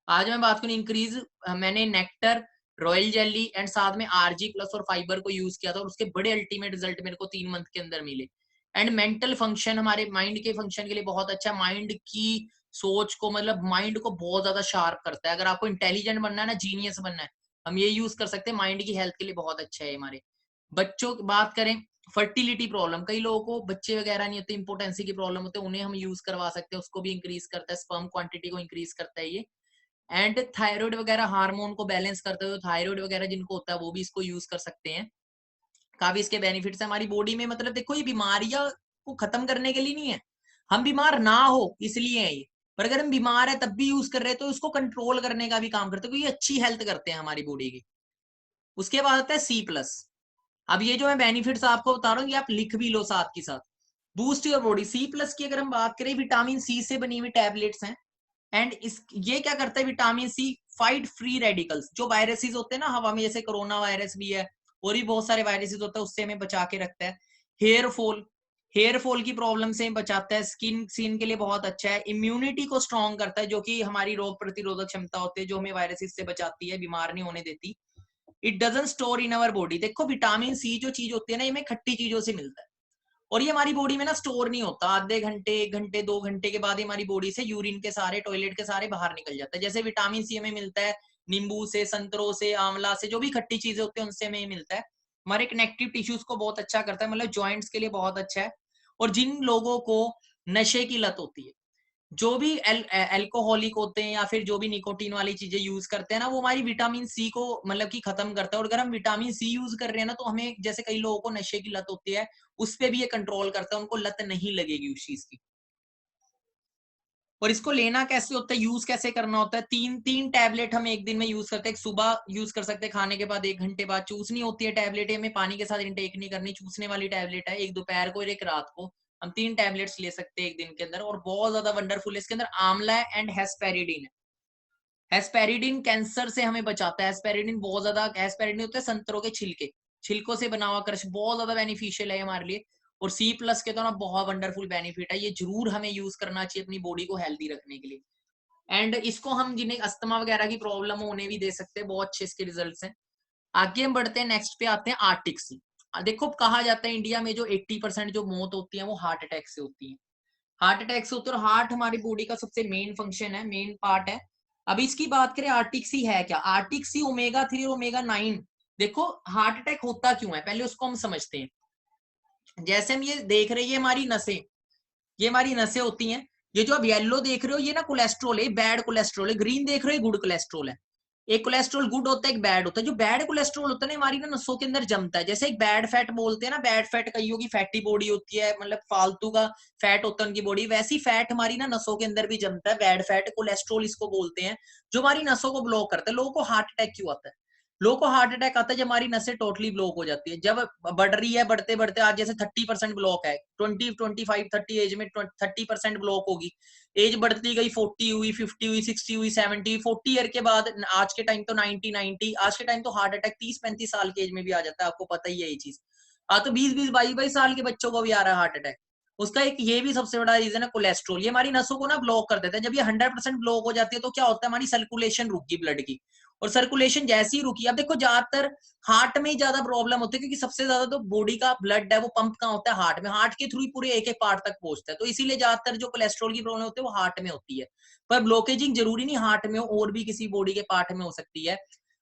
आज मैं बात करूं इंक्रीज, मैंने नेक्टर, रॉयल जेली एंड साथ में आरजी प्लस और फाइबर को यूज किया था, और उसके बड़े अल्टीमेट रिजल्ट मेरे को 3 मंथ के अंदर मिले। एंड मेंटल फंक्शन, हमारे माइंड के फंक्शन के लिए बहुत अच्छा, माइंड की सोच को, मतलब माइंड को बहुत ज्यादा शार्प करता है। अगर आपको इंटेलिजेंट बनना है ना, जीनियस बनना है, हम ये यूज कर सकते हैं। माइंड की हेल्थ के लिए बहुत अच्छा है हमारे। बच्चों की बात करें, फर्टिलिटी प्रॉब्लम, कई लोगों को बच्चे वगैरह नहीं होते, इंपोर्टेंसी की प्रॉब्लम होती है, उन्हें हम यूज करवा सकते हैं, उसको भी इंक्रीज करता है, स्पर्म क्वांटिटी को इंक्रीज करता है ये। एंड थायराइड वगैरह हार्मोन को बैलेंस करते हुए, थायराइड वगैरह जिनको होता है वो भी इसको यूज कर सकते हैं। काफी इसके बेनिफिट्स है हमारी बॉडी में। मतलब देखो, ये बीमारियां को खत्म करने के लिए नहीं है, हम बीमार ना हो इसलिए है ये। पर अगर हम बीमार है तब भी यूज कर रहे हैं तो उसको कंट्रोल करने का भी काम करते हैं, क्योंकि ये अच्छी हेल्थ करते हैं हमारी बॉडी की। उसके बाद आता है सी प्लस। अब ये जो मैं बेनिफिट्स आपको बता रहा हूँ, ये आप लिख भी लो साथ के साथ। Boost your body, C plus की अगर हम बात करें, विटामिन सी से बनी हुई टैबलेट्स हैं। एंड इस ये क्या करता है, vitamin C fight free radicals, जो वायरसेस होते हैं ना हवा में, जैसे कोरोना वायरस भी है, और भी बहुत सारे वायरसेस होता है, उससे हमें बचा के रखता है। हेयर फॉल, हेयर फॉल की प्रॉब्लम से बचाता है। स्किन के लिए बहुत अच्छा है। इम्यूनिटी को स्ट्रॉन्ग करता है, जो कि हमारी रोग प्रतिरोधक क्षमता होती है, जो हमें वायरसेस से बचाती है, बीमार नहीं होने देती। It doesn't store in our body. देखो विटामिन सी जो चीज होती है ना, ये हमें खट्टी चीजों से मिलता है और ये हमारी बॉडी में ना स्टोर नहीं होता। आधे घंटे, 1 घंटे, 2 घंटे के बाद हमारी बॉडी से यूरिन के सारे, टॉयलेट के सारे बाहर निकल जाता है। जैसे विटामिन सी हमें मिलता है नींबू से, संतरों से, आंवला से, जो भी खट्टी चीजें होती है उनसे हमें मिलता है। हमारे कनेक्टिव टिश्यूज को बहुत अच्छा करता है, मतलब जॉइंट्स के लिए बहुत अच्छा है। और जिन लोगों को नशे की लत होती है, जो भी एल्कोहलिक होते हैं या फिर जो भी निकोटीन वाली चीजें यूज करते हैं ना, वो हमारी विटामिन सी को मतलब कि खत्म करता है। और अगर हम विटामिन सी यूज कर रहे हैं ना, तो हमें, जैसे कई लोगों को नशे की लत होती है, उस पे भी ये कंट्रोल करता है, उनको लत नहीं लगेगी उस चीज की। और इसको लेना कैसे होता है, यूज कैसे करना होता है, तीन तीन टैबलेट हम एक दिन में यूज करते हैं। सुबह यूज कर सकते हैं खाने के बाद 1 घंटे बाद, चूसनी होती है टैबलेट, हमें पानी के साथ इंटेक नहीं करनी, चूसने वाली टैबलेट है। एक दोपहर को और एक रात को, हम 3 टैबलेट्स ले सकते हैं एक दिन के अंदर। और बहुत ज्यादा वंडरफुल है, इसके अंदर आंवला एंड हेस्पेरिडिन है। हेस्पेरिडिन कैंसर से हमें बचाता है। हेस्पेरिडिन बहुत ज्यादा, हेस्पेरिडिन होता है संतरों के छिलके, छिलकों से बना हुआ क्रश, बहुत ज्यादा बेनिफिशियल है हमारे लिए। और सी प्लस के तो ना बहुत वंडरफुल बेनिफिट है, ये जरूर हमें यूज करना चाहिए अपनी बॉडी को हेल्दी रखने के लिए। एंड इसको हम जिन्हें अस्थमा वगैरह की प्रॉब्लम हो उन्हें भी दे सकते हैं, बहुत अच्छे इसके रिजल्ट्स हैं। आगे हम बढ़ते हैं, नेक्स्ट पे आते हैं आर्टिक सी। देखो कहा जाता है इंडिया में जो 80% जो मौत होती है वो हार्ट अटैक से होती है। हार्ट अटैक से होते हैं, और हार्ट हमारी बॉडी का सबसे मेन फंक्शन है, मेन पार्ट है। अब इसकी बात करें आर्टिक सी है क्या, आर्टिक सी ओमेगा 3 और ओमेगा 9। देखो हार्ट अटैक होता क्यों है, पहले उसको हम समझते हैं। जैसे हम ये देख रहे हैं, ये हमारी नसें, ये हमारी नसें होती हैं। ये जो आप येलो देख रहे हो ये ना कोलेस्ट्रॉल है, बैड कोलेस्ट्रॉल है। ग्रीन देख रहे हो गुड कोलेस्ट्रॉल है। एक कोलेस्ट्रॉल गुड होता है, एक बैड होता है। जो बैड कोलेस्ट्रॉल होता है ना, हमारी ना नसों के अंदर जमता है। जैसे एक बैड फैट बोलते हैं ना, बैड फैट कईयों की फैटी बॉडी होती है, मतलब फालतू का फैट होता है उनकी बॉडी, वैसी फैट हमारी ना नसों के अंदर भी जमता है, बैड फैट कोलेस्ट्रॉल इसको बोलते हैं, जो हमारी नसों को ब्लॉक करता है। लोगों को हार्ट अटैक क्यों आता है, लोगों को हार्ट अटैक आता है जब हमारी नसें टोटली ब्लॉक हो जाती है। जब बढ़ रही है, बढ़ते बढ़ते आज जैसे 30% ब्लॉक है, 20, 25, 30 एज में 30% ब्लॉक होगी। एज बढ़ती गई, 40 हुई, 50 हुई, 60 हुई, 70, 40 ईयर के बाद आज के टाइम तो 90, आज के टाइम तो हार्ट अटैक 30-35 साल की एज में भी आ जाता है, आपको पता ही है ये चीज। तो 20-20, 22-22 साल के बच्चों को भी आ रहा है हार्ट अटैक। उसका एक ये भी सबसे बड़ा रीजन है कोलेस्ट्रॉल। ये हमारी नसों को ना ब्लॉक कर देता है। जब ये 100% ब्लॉक हो जाती है तो क्या होता है, हमारी सर्कुलेशन रुक गई ब्लड की। और सर्कुलेशन जैसी ही रुकी, अब देखो ज्यादातर हार्ट में ही ज्यादा प्रॉब्लम होती है, क्योंकि सबसे ज्यादा तो बॉडी का ब्लड है वो पंप कहाँ होता है, हार्ट में। हार्ट के थ्रू ही पूरे एक एक पार्ट तक पहुंचता है, तो इसीलिए ज्यादातर जो कोलेस्ट्रॉल की प्रॉब्लम होती है वो हार्ट में होती है। पर ब्लॉकेजिंग जरूरी नहीं हार्ट में हो, और भी किसी बॉडी के पार्ट में हो सकती है।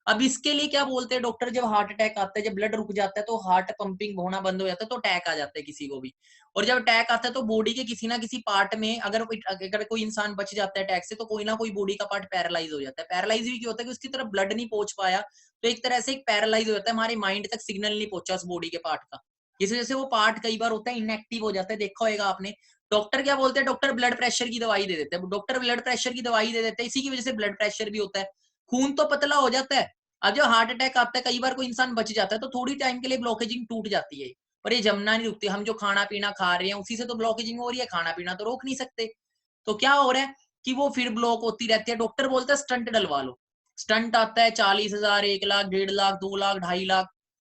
अब इसके लिए क्या बोलते हैं डॉक्टर, जब हार्ट अटैक आता है, जब ब्लड रुक जाता है तो हार्ट पंपिंग होना बंद हो जाता है, तो अटैक आ जाता है किसी को भी। और जब अटैक आता है तो बॉडी के किसी ना किसी पार्ट में, अगर कोई इंसान बच जाता है अटैक से, तो कोई ना कोई बॉडी का पार्ट पैरालाइज हो जाता है। पैरालाइज भी क्यों होता है कि उसकी तरफ ब्लड नहीं पहुंच पाया, तो एक तरह से एक पैरालाइज हो जाता है, हमारे माइंड तक सिग्नल नहीं पहुंचा उस बॉडी के पार्ट का। इस वजह से वो पार्ट कई बार होता है इनएक्टिव हो जाता है, देखा होगा आपने। डॉक्टर क्या बोलते हैं, डॉक्टर ब्लड प्रेशर की दवाई दे देते हैं, डॉक्टर ब्लड प्रेशर की दवाई दे देते हैं, इसी की वजह से ब्लड प्रेशर भी होता है, खून तो पतला हो जाता है। अब जब हार्ट अटैक आता है, कई बार कोई इंसान बच जाता है तो थोड़ी टाइम के लिए ब्लॉकेजिंग टूट जाती है, पर ये जमना नहीं रुकती। हम जो खाना पीना खा रहे हैं उसी से तो ब्लॉकेजिंग हो रही है, खाना पीना तो रोक नहीं सकते। तो क्या हो रहा है कि वो फिर ब्लॉक होती रहती है। डॉक्टर बोलता है स्टंट डलवा लो। स्टंट आता है 40,000, 1 लाख, 1.5 लाख, 2 लाख, 2.5 लाख,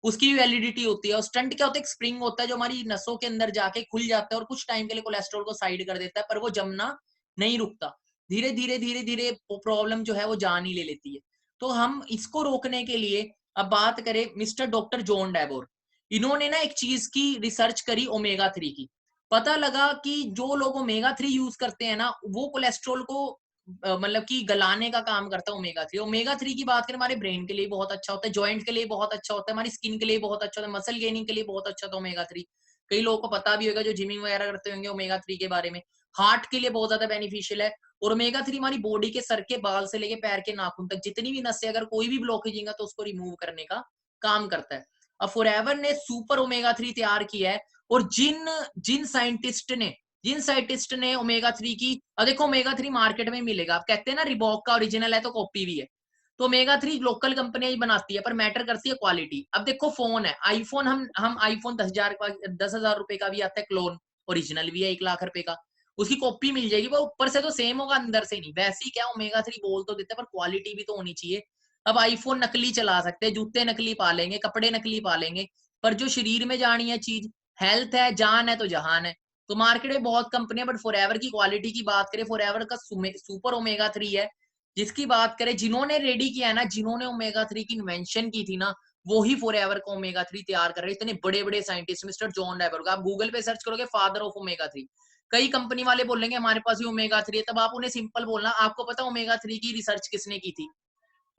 उसकी भी वैलिडिटी होती है। और स्टंट क्या होता है, एक स्प्रिंग होता है जो हमारी नसों के अंदर जाके खुल जाता है और कुछ टाइम के लिए कोलेस्ट्रॉल को साइड कर देता है, पर वो जमना नहीं रुकता। धीरे धीरे धीरे धीरे प्रॉब्लम जो है वो जान ही ले लेती है। तो हम इसको रोकने के लिए अब बात करें मिस्टर डॉक्टर जॉन डैबोर, इन्होंने ना एक चीज की रिसर्च करी ओमेगा 3 की। पता लगा कि जो लोग ओमेगा 3 यूज करते हैं ना, वो कोलेस्ट्रॉल को मतलब कि गलाने का काम करता है ओमेगा 3। ओमेगा 3 की बात करें, हमारे ब्रेन के लिए बहुत अच्छा होता है, जॉइंट के लिए बहुत अच्छा होता है, हमारी स्किन के लिए बहुत अच्छा होता है, मसल गेनिंग के लिए बहुत अच्छा होता है ओमेगा 3। कई लोगों को पता भी होगा जो जिमिंग वगैरह करते होंगे ओमेगा 3 के बारे में। हार्ट के लिए बहुत ज्यादा बेनिफिशियल है। और ओमेगा 3 हमारी बॉडी के सर के बाल से लेके पैर के नाखून तक जितनी भी नसें, अगर कोई भी ब्लॉकेजिंग है तो उसको रिमूव करने का काम करता है। अब फॉरएवर ने सुपर ओमेगा 3 तैयार किया है। और जिन जिन साइंटिस्ट ने ओमेगा 3 की, अब देखो ओमेगा 3 मार्केट में मिलेगा, आप कहते हैं ना रिबॉक का ओरिजिनल है तो कॉपी भी है। तो ओमेगा 3 लोकल कंपनियां ही बनाती है, पर मैटर करती है क्वालिटी। अब देखो फोन है आईफोन, हम आईफोन 10,000 रुपए का भी आता है क्लोन, ओरिजिनल भी है 1 लाख रुपए का, उसकी कॉपी मिल जाएगी, वो ऊपर से तो सेम होगा अंदर से नहीं। वैसे ही क्या ओमेगा 3 बोल तो देते हैं, पर क्वालिटी भी तो होनी चाहिए। अब आईफोन नकली चला सकते हैं, जूते नकली पा लेंगे, कपड़े नकली पा लेंगे, पर जो शरीर में जानी है चीज, हेल्थ है, जान है तो जहान है। तो मार्केट में बहुत कंपनियां, बट फॉरएवर की क्वालिटी की बात करें, फॉरएवर का सुपर ओमेगा 3 है, जिसकी बात करें, जिन्होंने रेडी किया है ना, जिन्होंने ओमेगा 3 की इन्वेंशन की थी ना, वो ही फॉरएवर का ओमेगा 3 तैयार कर रहे हैं। इतने बड़े बड़े साइंटिस्ट, मिस्टर जॉन डायबर्ग, आप गूगल पे सर्च करोगे फादर ऑफ ओमेगा 3, कई कंपनी वाले बोलेंगे हमारे पास भी ओमेगा 3 है, तब आप उन्हें सिंपल बोलना, आपको पता ओमेगा 3 की रिसर्च किसने की थी?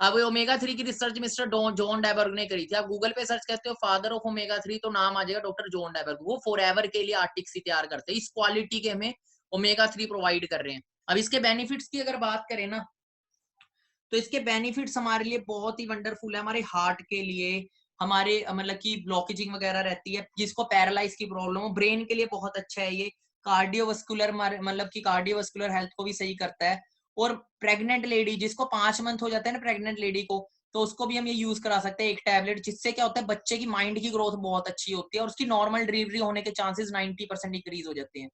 अब ओमेगा 3 की रिसर्च मिस्टर जॉन डायबर्ग ने करी थी। आप गूगल पे सर्च करते हो फादर ऑफ ओमेगा 3 तो नाम आ जाएगा डॉक्टर जॉन डायबर्ग। वो फॉरएवर के लिए आर्टिक्स तैयार करते हैं, इस क्वालिटी के हमें ओमेगा 3 प्रोवाइड कर रहे हैं। अब इसके बेनिफिट्स की अगर बात करें ना, तो इसके बेनिफिट्स हमारे लिए बहुत ही वंडरफुल है। हमारे हार्ट के लिए, हमारे मतलब की ब्लॉकेजिंग वगैरह रहती है, जिसको पैरालाइज की प्रॉब्लम हो, ब्रेन के लिए बहुत अच्छा है ये। कार्डियोवस्कुलर मतलब की कार्डियोवस्कुलर हेल्थ को भी सही करता है। और प्रेग्नेंट लेडी, जिसको 5 मंथ हो जाते हैं ना प्रेग्नेंट लेडी को, तो उसको भी हम ये यूज करा सकते हैं एक टैबलेट, जिससे क्या होता है बच्चे की माइंड की ग्रोथ बहुत अच्छी होती है और उसकी नॉर्मल डिलीवरी होने के चांसेस 90% इंक्रीज हो जाते हैं।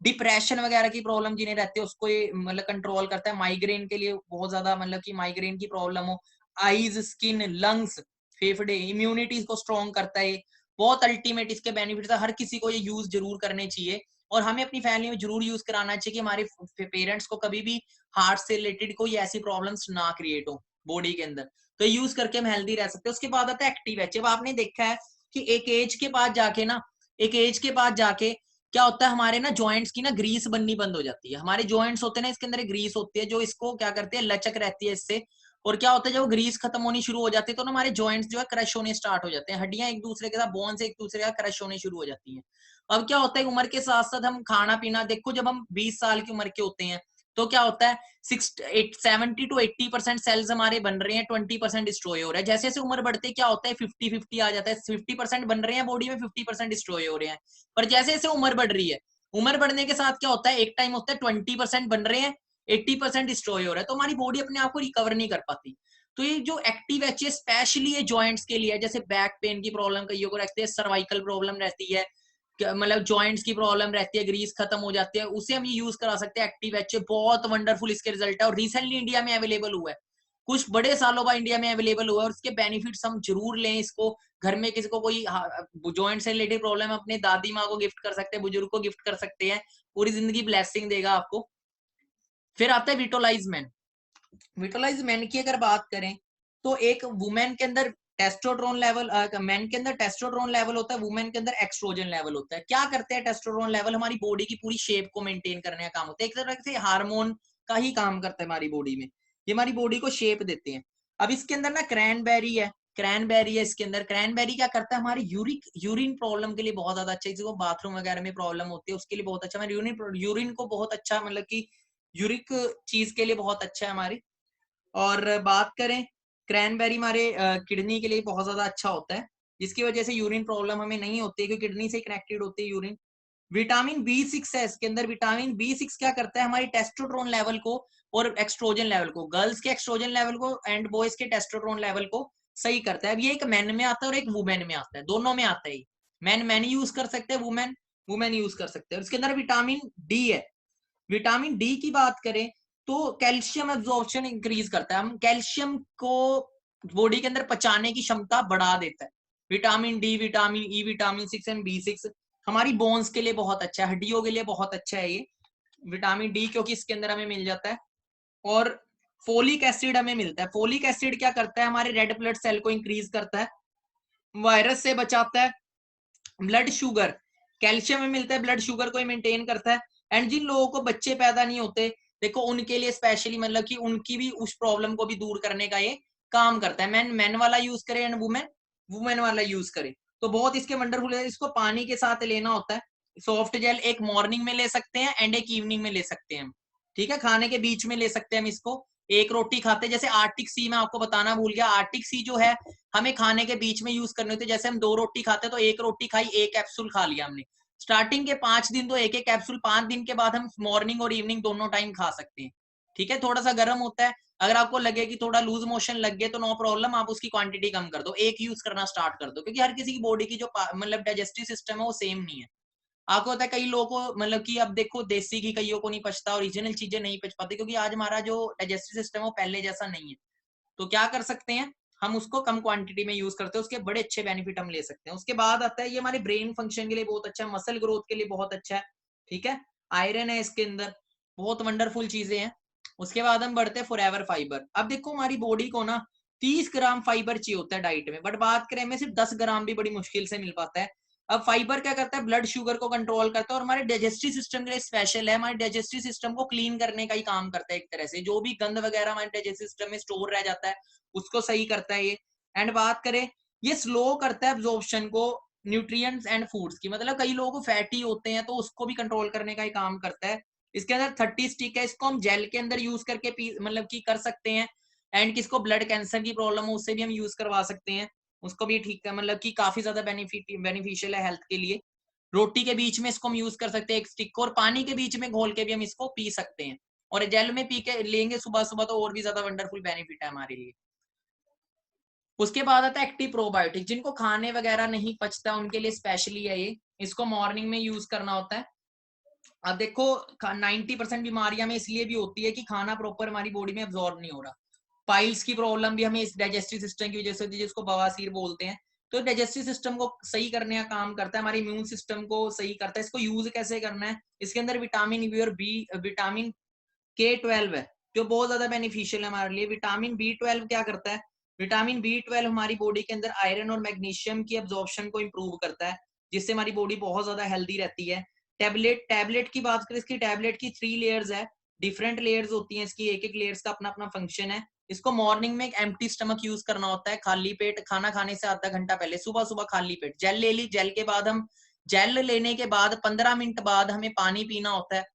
डिप्रेशन वगैरह की प्रॉब्लम जिन्हें रहती है उसको ये मतलब कंट्रोल करता है। माइग्रेन के लिए बहुत ज्यादा मतलब कि माइग्रेन की प्रॉब्लम हो, आईज, स्किन, लंग्स, फेफड़े, इम्यूनिटी को स्ट्रॉन्ग करता है। बहुत अल्टीमेट इसके बेनिफिट्स है, हर किसी को ये यूज जरूर करने चाहिए और हमें अपनी फैमिली में जरूर यूज कराना चाहिए कि हमारे पेरेंट्स को कभी भी हार्ट से रिलेटेड कोई ऐसी प्रॉब्लम्स ना क्रिएट हो बॉडी के अंदर। तो यूज करके हम हेल्दी रह सकते हैं। उसके बाद आता है एक्टिव एच। अब आपने देखा है कि एक एज के बाद जाके ना, एक एज के बाद जाके क्या होता है, हमारे ना जॉइंट्स की ना ग्रीस बननी बंद हो जाती है। हमारे जॉइंट्स होते हैं ना, इसके अंदर ग्रीस होती है जो इसको क्या करती है, लचक रहती है इससे। और क्या होता है, जब ग्रीस खत्म होनी शुरू हो जाती है तो ना हमारे जॉइंट्स जो है क्रश होने स्टार्ट हो जाते हैं, हड्डियां एक दूसरे के साथ, बोन्स एक दूसरे का क्रश होने शुरू हो जाती हैं। अब क्या होता है, उम्र के साथ साथ हम खाना पीना देखो, जब हम 20 साल की उम्र के होते हैं तो क्या होता है, 70 to 80% सेल्स हमारे बन रहे हैं, 20% डिस्ट्रॉय हो रहा है। जैसे जैसे उम्र बढ़ते क्या होता है, 50-50 आ जाता है, 50% बन रहे हैं बॉडी में, 50% डिस्ट्रॉय हो रहे हैं। पर जैसे जैसे उम्र बढ़ रही है, उम्र बढ़ने के साथ क्या होता है, एक टाइम होता है 20% बन रहे हैं, 80% डिस्ट्रॉय हो रहा है, तो हमारी बॉडी अपने आप को रिकवर नहीं कर पाती। तो ये जो एक्टिव एच है स्पेशली ये जॉइंट्स के लिए है। जैसे बैक पेन की प्रॉब्लम कईयों को रहती है, सर्वाइकल प्रॉब्लम रहती है, मतलब जॉइंट्स की प्रॉब्लम रहती है, ग्रीस खत्म हो जाती है, उसे हम ये यूज करा सकते हैं। एक्टिव एच बहुत वंडरफुल इसके रिजल्ट है और रिसेंटली इंडिया में अवेलेबल हुआ है, कुछ बड़े सालों बाद इंडिया में अवेलेबल हुआ है और इसके बेनिफिट्स हम जरूर लें। इसको घर में किसी को कोई जॉइंट से रिलेटेड प्रॉब्लम, अपने दादी माँ को गिफ्ट कर सकते हैं, बुजुर्ग को गिफ्ट कर सकते हैं, पूरी जिंदगी ब्लेसिंग देगा आपको। फिर आता है विटोलाइज मैन। विटोलाइज मैन की अगर बात करें तो एक वुमेन के अंदर टेस्टोस्टेरोन लेवल, मैन के अंदर टेस्टोस्टेरोन लेवल होता है, वुमेन के अंदर एक्स्ट्रोजन लेवल होता है। क्या करते हैं टेस्टोस्टेरोन लेवल, हमारी बॉडी की पूरी शेप को मेंटेन करने का काम होता है, एक तरह से हार्मोन का ही काम करता है हमारी बॉडी में, ये हमारी बॉडी को शेप देते हैं। अब इसके अंदर ना क्रैनबेरी है, क्रैनबेरी है इसके अंदर। क्रैनबेरी क्या करता है, हमारी यूरिन प्रॉब्लम के लिए बहुत ज्यादा अच्छा है, जिसको बाथरूम वगैरह में प्रॉब्लम होती है उसके लिए बहुत अच्छा, हमारे यूरिन को बहुत अच्छा, मतलब की यूरिक चीज के लिए बहुत अच्छा है हमारी। और बात करें, क्रैनबेरी हमारे किडनी के लिए बहुत ज्यादा अच्छा होता है, जिसकी वजह से यूरिन प्रॉब्लम हमें नहीं होती है, क्योंकि किडनी से कनेक्टेड होती है यूरिन। विटामिन B6 है इसके अंदर। विटामिन B6 क्या करता है, हमारी टेस्टोस्टेरोन लेवल को और एक्स्ट्रोजन लेवल को, गर्ल्स के एक्स्ट्रोजन लेवल को एंड बॉयज के टेस्टोस्टेरोन लेवल को सही करता है। अब ये एक मैन में आता है और एक वुमेन में आता है, दोनों में आता है। मैन मैन यूज कर सकते हैं, वुमेन वुमेन यूज कर सकते हैं। इसके अंदर विटामिन डी है। विटामिन डी की बात करें तो कैल्शियम एब्जॉर्प्शन इंक्रीज करता है, हम कैल्शियम को बॉडी के अंदर पचाने की क्षमता बढ़ा देता है। Vitamin D, vitamin E, vitamin 6 and B6 हमारी बोन्स के लिए बहुत अच्छा है, हड्डियों के लिए बहुत अच्छा है ये विटामिन डी, क्योंकि इसके अंदर हमें मिल जाता है। और फोलिक एसिड हमें मिलता है। फोलिक एसिड क्या करता है, हमारे रेड ब्लड सेल को इंक्रीज करता है, वायरस से बचाता है, ब्लड शुगर, कैल्शियम में मिलता है, ब्लड शुगर को मेंटेन करता है। एंड जिन लोगों को बच्चे पैदा नहीं होते, देखो उनके लिए स्पेशली, मतलब कि उनकी भी उस प्रॉब्लम को भी दूर करने का ये काम करता है। मैन मैन वाला यूज करे एंड वुमेन वुमेन वाला यूज करे, तो बहुत इसके वंडरफुल है। इसको पानी के साथ लेना होता है, सॉफ्ट जेल एक मॉर्निंग में ले सकते हैं एंड एक इवनिंग में ले सकते हैं, ठीक है, खाने के बीच में ले सकते हैं हम इसको। एक रोटी खाते, जैसे आर्टिक सी मैं आपको बताना भूल गया, आर्टिक सी जो है हमें खाने के बीच में यूज करनी होती है। जैसे हम 2 रोटी खाते तो एक रोटी खाई, एक कैप्सूल खा लिया हमने, स्टार्टिंग के 5 दिन तो एक एक कैप्सूल, 5 दिन के बाद हम मॉर्निंग और इवनिंग दोनों टाइम खा सकते हैं, ठीक है। थोड़ा सा गर्म होता है, अगर आपको लगे कि थोड़ा लूज मोशन लग गए तो नो प्रॉब्लम, आप उसकी क्वांटिटी कम कर दो, एक यूज करना स्टार्ट कर दो, क्योंकि हर किसी की बॉडी की जो मतलब डाइजेस्टिव सिस्टम है वो सेम नहीं है। आपको होता है कई लोगों को, मतलब कि अब देखो देसी घी कईयों को नहीं पचता, ओरिजिनल चीजें नहीं पच पाती, क्योंकि आज हमारा जो डाइजेस्टिव सिस्टम है वो पहले जैसा नहीं है। तो क्या कर सकते हैं, हम उसको कम क्वांटिटी में यूज करते हैं, उसके बड़े अच्छे बेनिफिट हम ले सकते हैं। उसके बाद आता है ये हमारे ब्रेन फंक्शन के लिए बहुत अच्छा है, मसल ग्रोथ के लिए बहुत अच्छा है, ठीक है। आयरन है इसके अंदर, बहुत वंडरफुल चीजें हैं। उसके बाद हम बढ़ते हैं फॉरएवर फाइबर। अब देखो हमारी बॉडी को ना 30 ग्राम फाइबर चाहिए होता है डाइट में, बट बात करें हमें सिर्फ 10 ग्राम भी बड़ी मुश्किल से मिल पाता है। अब फाइबर क्या करता है, ब्लड शुगर को कंट्रोल करता है और हमारे डाइजेस्टिव सिस्टम के लिए स्पेशल है, हमारे डाइजेस्टिव सिस्टम को क्लीन करने का ही काम करता है एक तरह से। जो भी गंद वगैरह हमारे डाइजेस्टिव सिस्टम में स्टोर रह जाता है उसको सही करता है ये। एंड बात करें, ये स्लो करता है एब्जॉर्प्शन को न्यूट्रिएंट्स एंड फूड्स की, मतलब कई लोगों को फैटी होते हैं तो उसको भी कंट्रोल करने का ही काम करता है। इसके अंदर 30 स्टिक है, इसको हम जेल के अंदर यूज करके मतलब की कर सकते हैं। एंड किसको ब्लड कैंसर की प्रॉब्लम हो उससे भी हम यूज करवा सकते हैं, उसको भी ठीक है, मतलब कि काफी ज्यादा बेनिफिशियल है हेल्थ के लिए। रोटी के बीच में इसको हम यूज कर सकते हैं एक स्टिक को, और पानी के बीच में घोल के भी हम इसको पी सकते हैं, और जेल में पी के लेंगे सुबह सुबह तो और भी ज्यादा वंडरफुल बेनिफिट है हमारे लिए। उसके बाद आता है एक्टिव प्रोबायोटिक, जिनको खाने वगैरह नहीं पचता उनके लिए स्पेशली है ये, इसको मॉर्निंग में यूज करना होता है। अब देखो 90% बीमारियां में इसलिए भी होती है कि खाना प्रॉपर हमारी बॉडी में एब्जॉर्ब नहीं हो रहा। पाइल्स की प्रॉब्लम भी हमें इस डाइजेस्टिव सिस्टम की वजह से होती है, जिसको बवासीर बोलते हैं। तो डाइजेस्टिव सिस्टम को सही करने का काम करता है, हमारे इम्यून सिस्टम को सही करता है। इसको यूज कैसे करना है, इसके अंदर विटामिन बी और बी, विटामिन K12 है जो बहुत ज्यादा बेनिफिशियल है हमारे लिए। विटामिन B12 क्या करता है, विटामिन B12 हमारी बॉडी के अंदर आयरन और मैग्नीशियम की एब्जॉर्प्शन को इंप्रूव करता है, जिससे हमारी बॉडी बहुत ज्यादा हेल्दी रहती है। टैबलेट की बात करें, इसकी टैबलेट की 3 लेयर्स है, डिफरेंट लेयर्स होती हैं इसकी, एक एक लेयर्स का अपना अपना फंक्शन है। इसको मॉर्निंग में एक एम्प्टी स्टमक यूज करना होता है, खाली पेट, खाना खाने से आधा घंटा पहले, सुबह सुबह खाली पेट जेल ले ली। जेल के बाद हम, जेल लेने के बाद 15 मिनट बाद हमें पानी पीना होता है।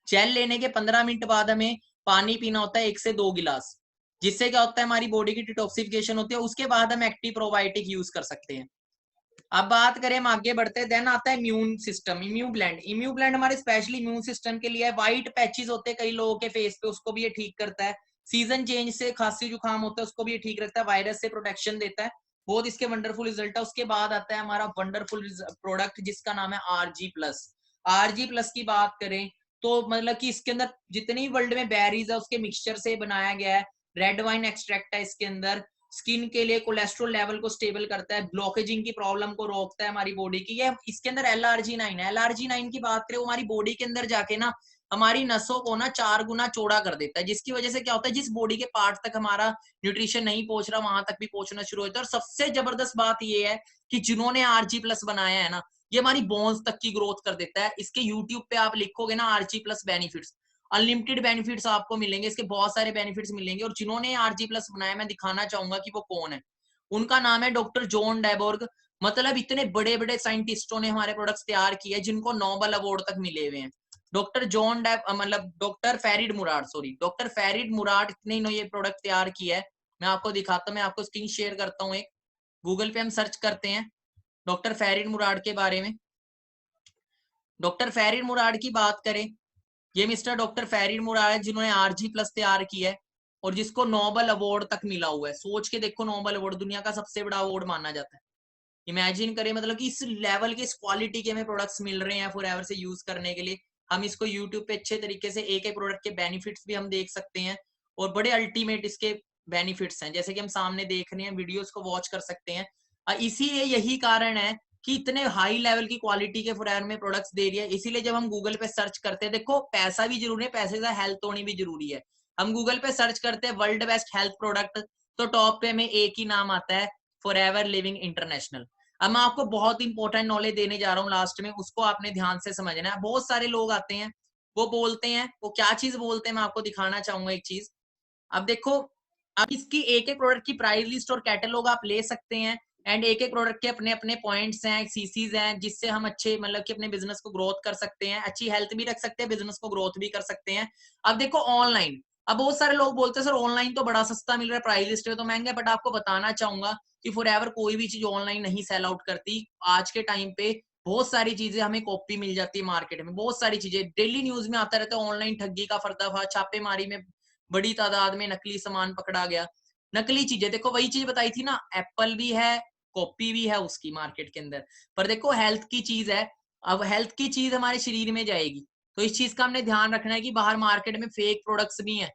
जेल लेने के 15 मिनट बाद हमें पानी पीना होता है 1 से 2 गिलास, जिससे क्या होता है हमारी बॉडी की डिटॉक्सिफिकेशन होती है। उसके बाद हम एक्टिव प्रोबायोटिक यूज कर सकते हैं। अब बात करें, हम आगे बढ़ते हैं, देन आता है इम्यून सिस्टम, इम्यू ब्लैंड हमारे स्पेशली इम्यून सिस्टम के लिए है। व्हाइट पैचेस होते हैं कई लोगों के फेस पे, उसको भी ये ठीक करता है। सीजन चेंज से खांसी जुकाम होता है उसको भी ये ठीक रखता है, वायरस से प्रोटेक्शन देता है। बहुत इसके वंडरफुल रिजल्ट है। उसके बाद आता है हमारा वंडरफुल प्रोडक्ट जिसका नाम है RG+। RG+ की बात करें तो मतलब कि इसके अंदर जितनी वर्ल्ड में बेरीज है उसके मिक्सचर से बनाया गया है। रेड वाइन एक्सट्रैक्ट है इसके अंदर, स्किन के लिए कोलेस्ट्रॉल लेवल को स्टेबल करता है, ब्लॉकेजिंग की प्रॉब्लम को रोकता है हमारी बॉडी की। ये इसके अंदर LRG9 है। LRG9 की बात करें, वो हमारी बॉडी के अंदर जाके ना हमारी नसों को ना 4 गुना चौड़ा कर देता है, जिसकी वजह से क्या होता है, जिस बॉडी के पार्ट तक हमारा न्यूट्रिशन नहीं पहुंच रहा वहां तक भी पहुंचना शुरू होता है। और सबसे जबरदस्त बात ये है कि जिन्होंने RG+ बनाया है ना, ये हमारी बोन्स तक की ग्रोथ कर देता है। इसके यूट्यूब पे आप लिखोगे ना RG+ बेनिफिट्स, अनलिमिटेड बेनिफिट्स आपको मिलेंगे, इसके बहुत सारे बेनिफिट्स मिलेंगे। और जिन्होंने RG+ बनाया, मैं दिखाना चाहूंगा कि वो कौन है। उनका नाम है डॉक्टर जॉन डेबोर्ग। मतलब इतने बड़े बड़े साइंटिस्टों ने हमारे प्रोडक्ट्स तैयार किए जिनको नोबेल अवार्ड तक मिले हुए हैं। डॉक्टर जॉन डेब मतलब डॉक्टर फेरिड मुराद, सॉरी डॉक्टर फेरिड मुराद ने ये प्रोडक्ट तैयार किया है। मैं आपको दिखाता हूँ, मैं आपको स्क्रीन शेयर करता हूँ एक, गूगल पे हम सर्च करते हैं डॉक्टर फेरिड मुराद के बारे में। डॉक्टर फेरिड मुराद की बात करें, ये मिस्टर डॉक्टर फेरिड मुराद है जिन्होंने RG+ तैयार किया है और जिसको नोबेल अवार्ड तक मिला हुआ है। सोच के देखो, नोबेल अवार्ड दुनिया का सबसे बड़ा अवार्ड माना जाता है। इमेजिन करें, मतलब कि इस लेवल के, इस क्वालिटी के हमें प्रोडक्ट्स मिल रहे हैं फॉरएवर से यूज करने के लिए। हम इसको यूट्यूब पे अच्छे तरीके से एक एक प्रोडक्ट के बेनिफिट्स भी हम देख सकते हैं, और बड़े अल्टीमेट इसके बेनिफिट्स हैं, जैसे कि हम सामने देख रहे हैं, वीडियोस को वॉच कर सकते हैं। इसीलिए यही कारण है कि इतने हाई लेवल की क्वालिटी के फॉरएवर में प्रोडक्ट्स दे रही है। इसीलिए जब हम गूगल पे सर्च करते हैं, देखो पैसा भी जरूरी है, पैसे से हेल्थ होनी भी जरूरी है। हम गूगल पे सर्च करते हैं वर्ल्ड बेस्ट हेल्थ प्रोडक्ट, तो टॉप पे हमें एक ही नाम आता है, फॉरएवर लिविंग इंटरनेशनल। अब मैं आपको बहुत इंपॉर्टेंट नॉलेज देने जा रहा हूँ लास्ट में, उसको आपने ध्यान से समझना है। बहुत सारे लोग आते हैं, वो बोलते हैं, वो क्या चीज बोलते हैं, मैं आपको दिखाना चाहूंगा एक चीज। अब देखो, अब इसकी एक एक प्रोडक्ट की प्राइस लिस्ट और कैटलॉग आप ले सकते हैं। एंड एक एक प्रोडक्ट के अपने अपने पॉइंट्स हैं, सीसीज हैं, जिससे हम अच्छे मतलब कि अपने बिजनेस को ग्रोथ कर सकते हैं, अच्छी हेल्थ भी रख सकते हैं, बिजनेस को ग्रोथ भी कर सकते हैं। अब देखो ऑनलाइन, अब बहुत सारे लोग बोलते हैं सर ऑनलाइन तो बड़ा सस्ता मिल रहा है, प्राइस लिस्ट में तो महंगा है, बट आपको बताना चाहूंगा कि फॉरएवर कोई भी चीज ऑनलाइन नहीं सेल आउट करती। आज के टाइम पे बहुत सारी चीजें हमें कॉपी मिल जाती है मार्केट में, बहुत सारी चीजें डेली न्यूज में आता रहता है, ऑनलाइन ठगी का पर्दाफाश, छापेमारी में बड़ी तादाद में नकली सामान पकड़ा गया। नकली चीजें, देखो वही चीज बताई थी ना, एप्पल भी है, कॉपी भी है उसकी मार्केट के अंदर, पर देखो हेल्थ की चीज है। अब हेल्थ की चीज हमारे शरीर में जाएगी, तो इस चीज का हमने ध्यान रखना है कि बाहर मार्केट में फेक प्रोडक्ट्स भी हैं,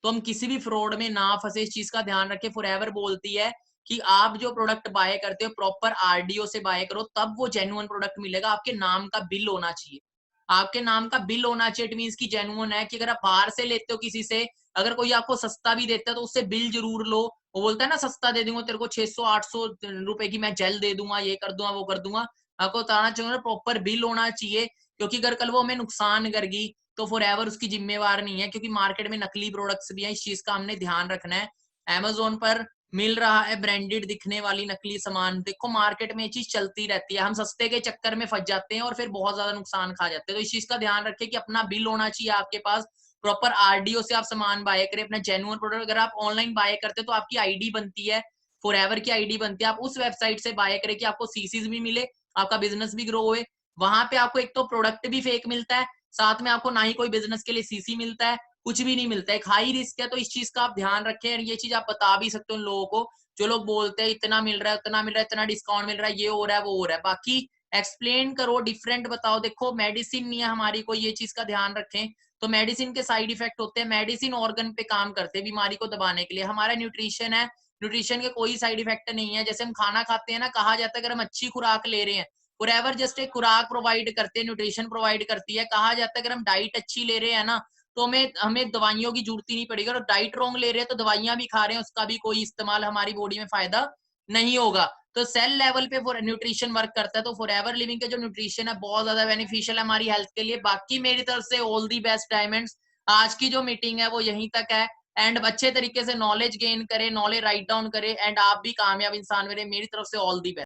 तो हम किसी भी फ्रॉड में ना फंसे, इस चीज का ध्यान रखें। फॉरएवर बोलती है कि आप जो प्रोडक्ट बाय करते हो प्रॉपर RDO से बाय करो, तब वो जेन्युइन प्रोडक्ट मिलेगा, आपके नाम का बिल होना चाहिए। आपके नाम का बिल होना चाहिए, इट मींस की जेन्युइन है कि अगर आप बाहर से लेते हो किसी से, अगर कोई आपको सस्ता भी देता है तो उससे बिल जरूर लो। वो बोलता है ना सस्ता दे दूंगा तेरे को 600-800 रुपए की मैं जेल दे दूंगा, ये कर दूंगा वो कर दूंगा। आपको बताना चाहूंगा प्रॉपर बिल होना चाहिए, क्योंकि अगर कल वो हमें नुकसान करेगी तो फॉर एवर उसकी जिम्मेवार नहीं है, क्योंकि मार्केट में नकली प्रोडक्ट्स भी हैं, इस चीज का हमने ध्यान रखना है। Amazon पर मिल रहा है ब्रांडेड दिखने वाली नकली सामान, देखो मार्केट में ये चीज चलती रहती है, हम सस्ते के चक्कर में फंस जाते हैं और फिर बहुत ज्यादा नुकसान खा जाते हैं। तो इस चीज का ध्यान रखें कि अपना बिल होना चाहिए आपके पास, प्रॉपर आरडीओ से आप सामान बाय करें, अपना जेन्युइन प्रोडक्ट। अगर आप ऑनलाइन बाय करते हैं तो आपकी आईडी बनती है, फॉर एवर की आईडी बनती है, आप उस वेबसाइट से बाय करें कि आपको सीसीज भी मिले, आपका बिजनेस भी ग्रो हुए। वहां पे आपको एक तो प्रोडक्ट भी फेक मिलता है, साथ में आपको ना ही कोई बिजनेस के लिए सीसी मिलता है, कुछ भी नहीं मिलता है, एक हाई रिस्क है। तो इस चीज का आप ध्यान रखें और ये चीज आप बता भी सकते हो उन लोगों को जो लोग बोलते हैं इतना मिल रहा है, उतना मिल रहा है, इतना डिस्काउंट मिल रहा है, ये हो रहा है, वो हो रहा है। बाकी एक्सप्लेन करो, डिफरेंट बताओ। देखो मेडिसिन नहीं है हमारी कोई, ये चीज का ध्यान रखें। तो मेडिसिन के साइड इफेक्ट होते हैं, मेडिसिन ऑर्गन पे काम करते हैं बीमारी को दबाने के लिए, हमारा न्यूट्रिशन है, न्यूट्रिशन के कोई साइड इफेक्ट नहीं है। जैसे हम खाना खाते हैं ना, कहा जाता है अगर हम अच्छी खुराक ले रहे हैं, फॉरएवर जस्ट एक खुराक प्रोवाइड करते हैं, न्यूट्रिशन प्रोवाइड करती है। कहा जाता है अगर हम डाइट अच्छी ले रहे हैं ना, तो हमें हमें दवाइयों की जरूरत ही नहीं पड़ेगी। और डाइट रॉन्ग ले रहे हैं तो दवाइयां भी खा रहे हैं, उसका भी कोई इस्तेमाल हमारी बॉडी में फायदा नहीं होगा। तो सेल लेवल पे फॉर न्यूट्रिशन वर्क करता है। तो फॉरएवर लिविंग के जो न्यूट्रिशन है बहुत ज्यादा बेनिफिशियल है हमारी हेल्थ के लिए। बाकी मेरी तरफ से ऑल दी बेस्ट डायमंड्स। आज की जो मीटिंग है वो यहीं तक है, एंड अच्छे तरीके से नॉलेज गेन करें, नॉलेज राइट डाउन करें, एंड आप भी कामयाब इंसान मेरे, मेरी तरफ से ऑल दी बेस्ट।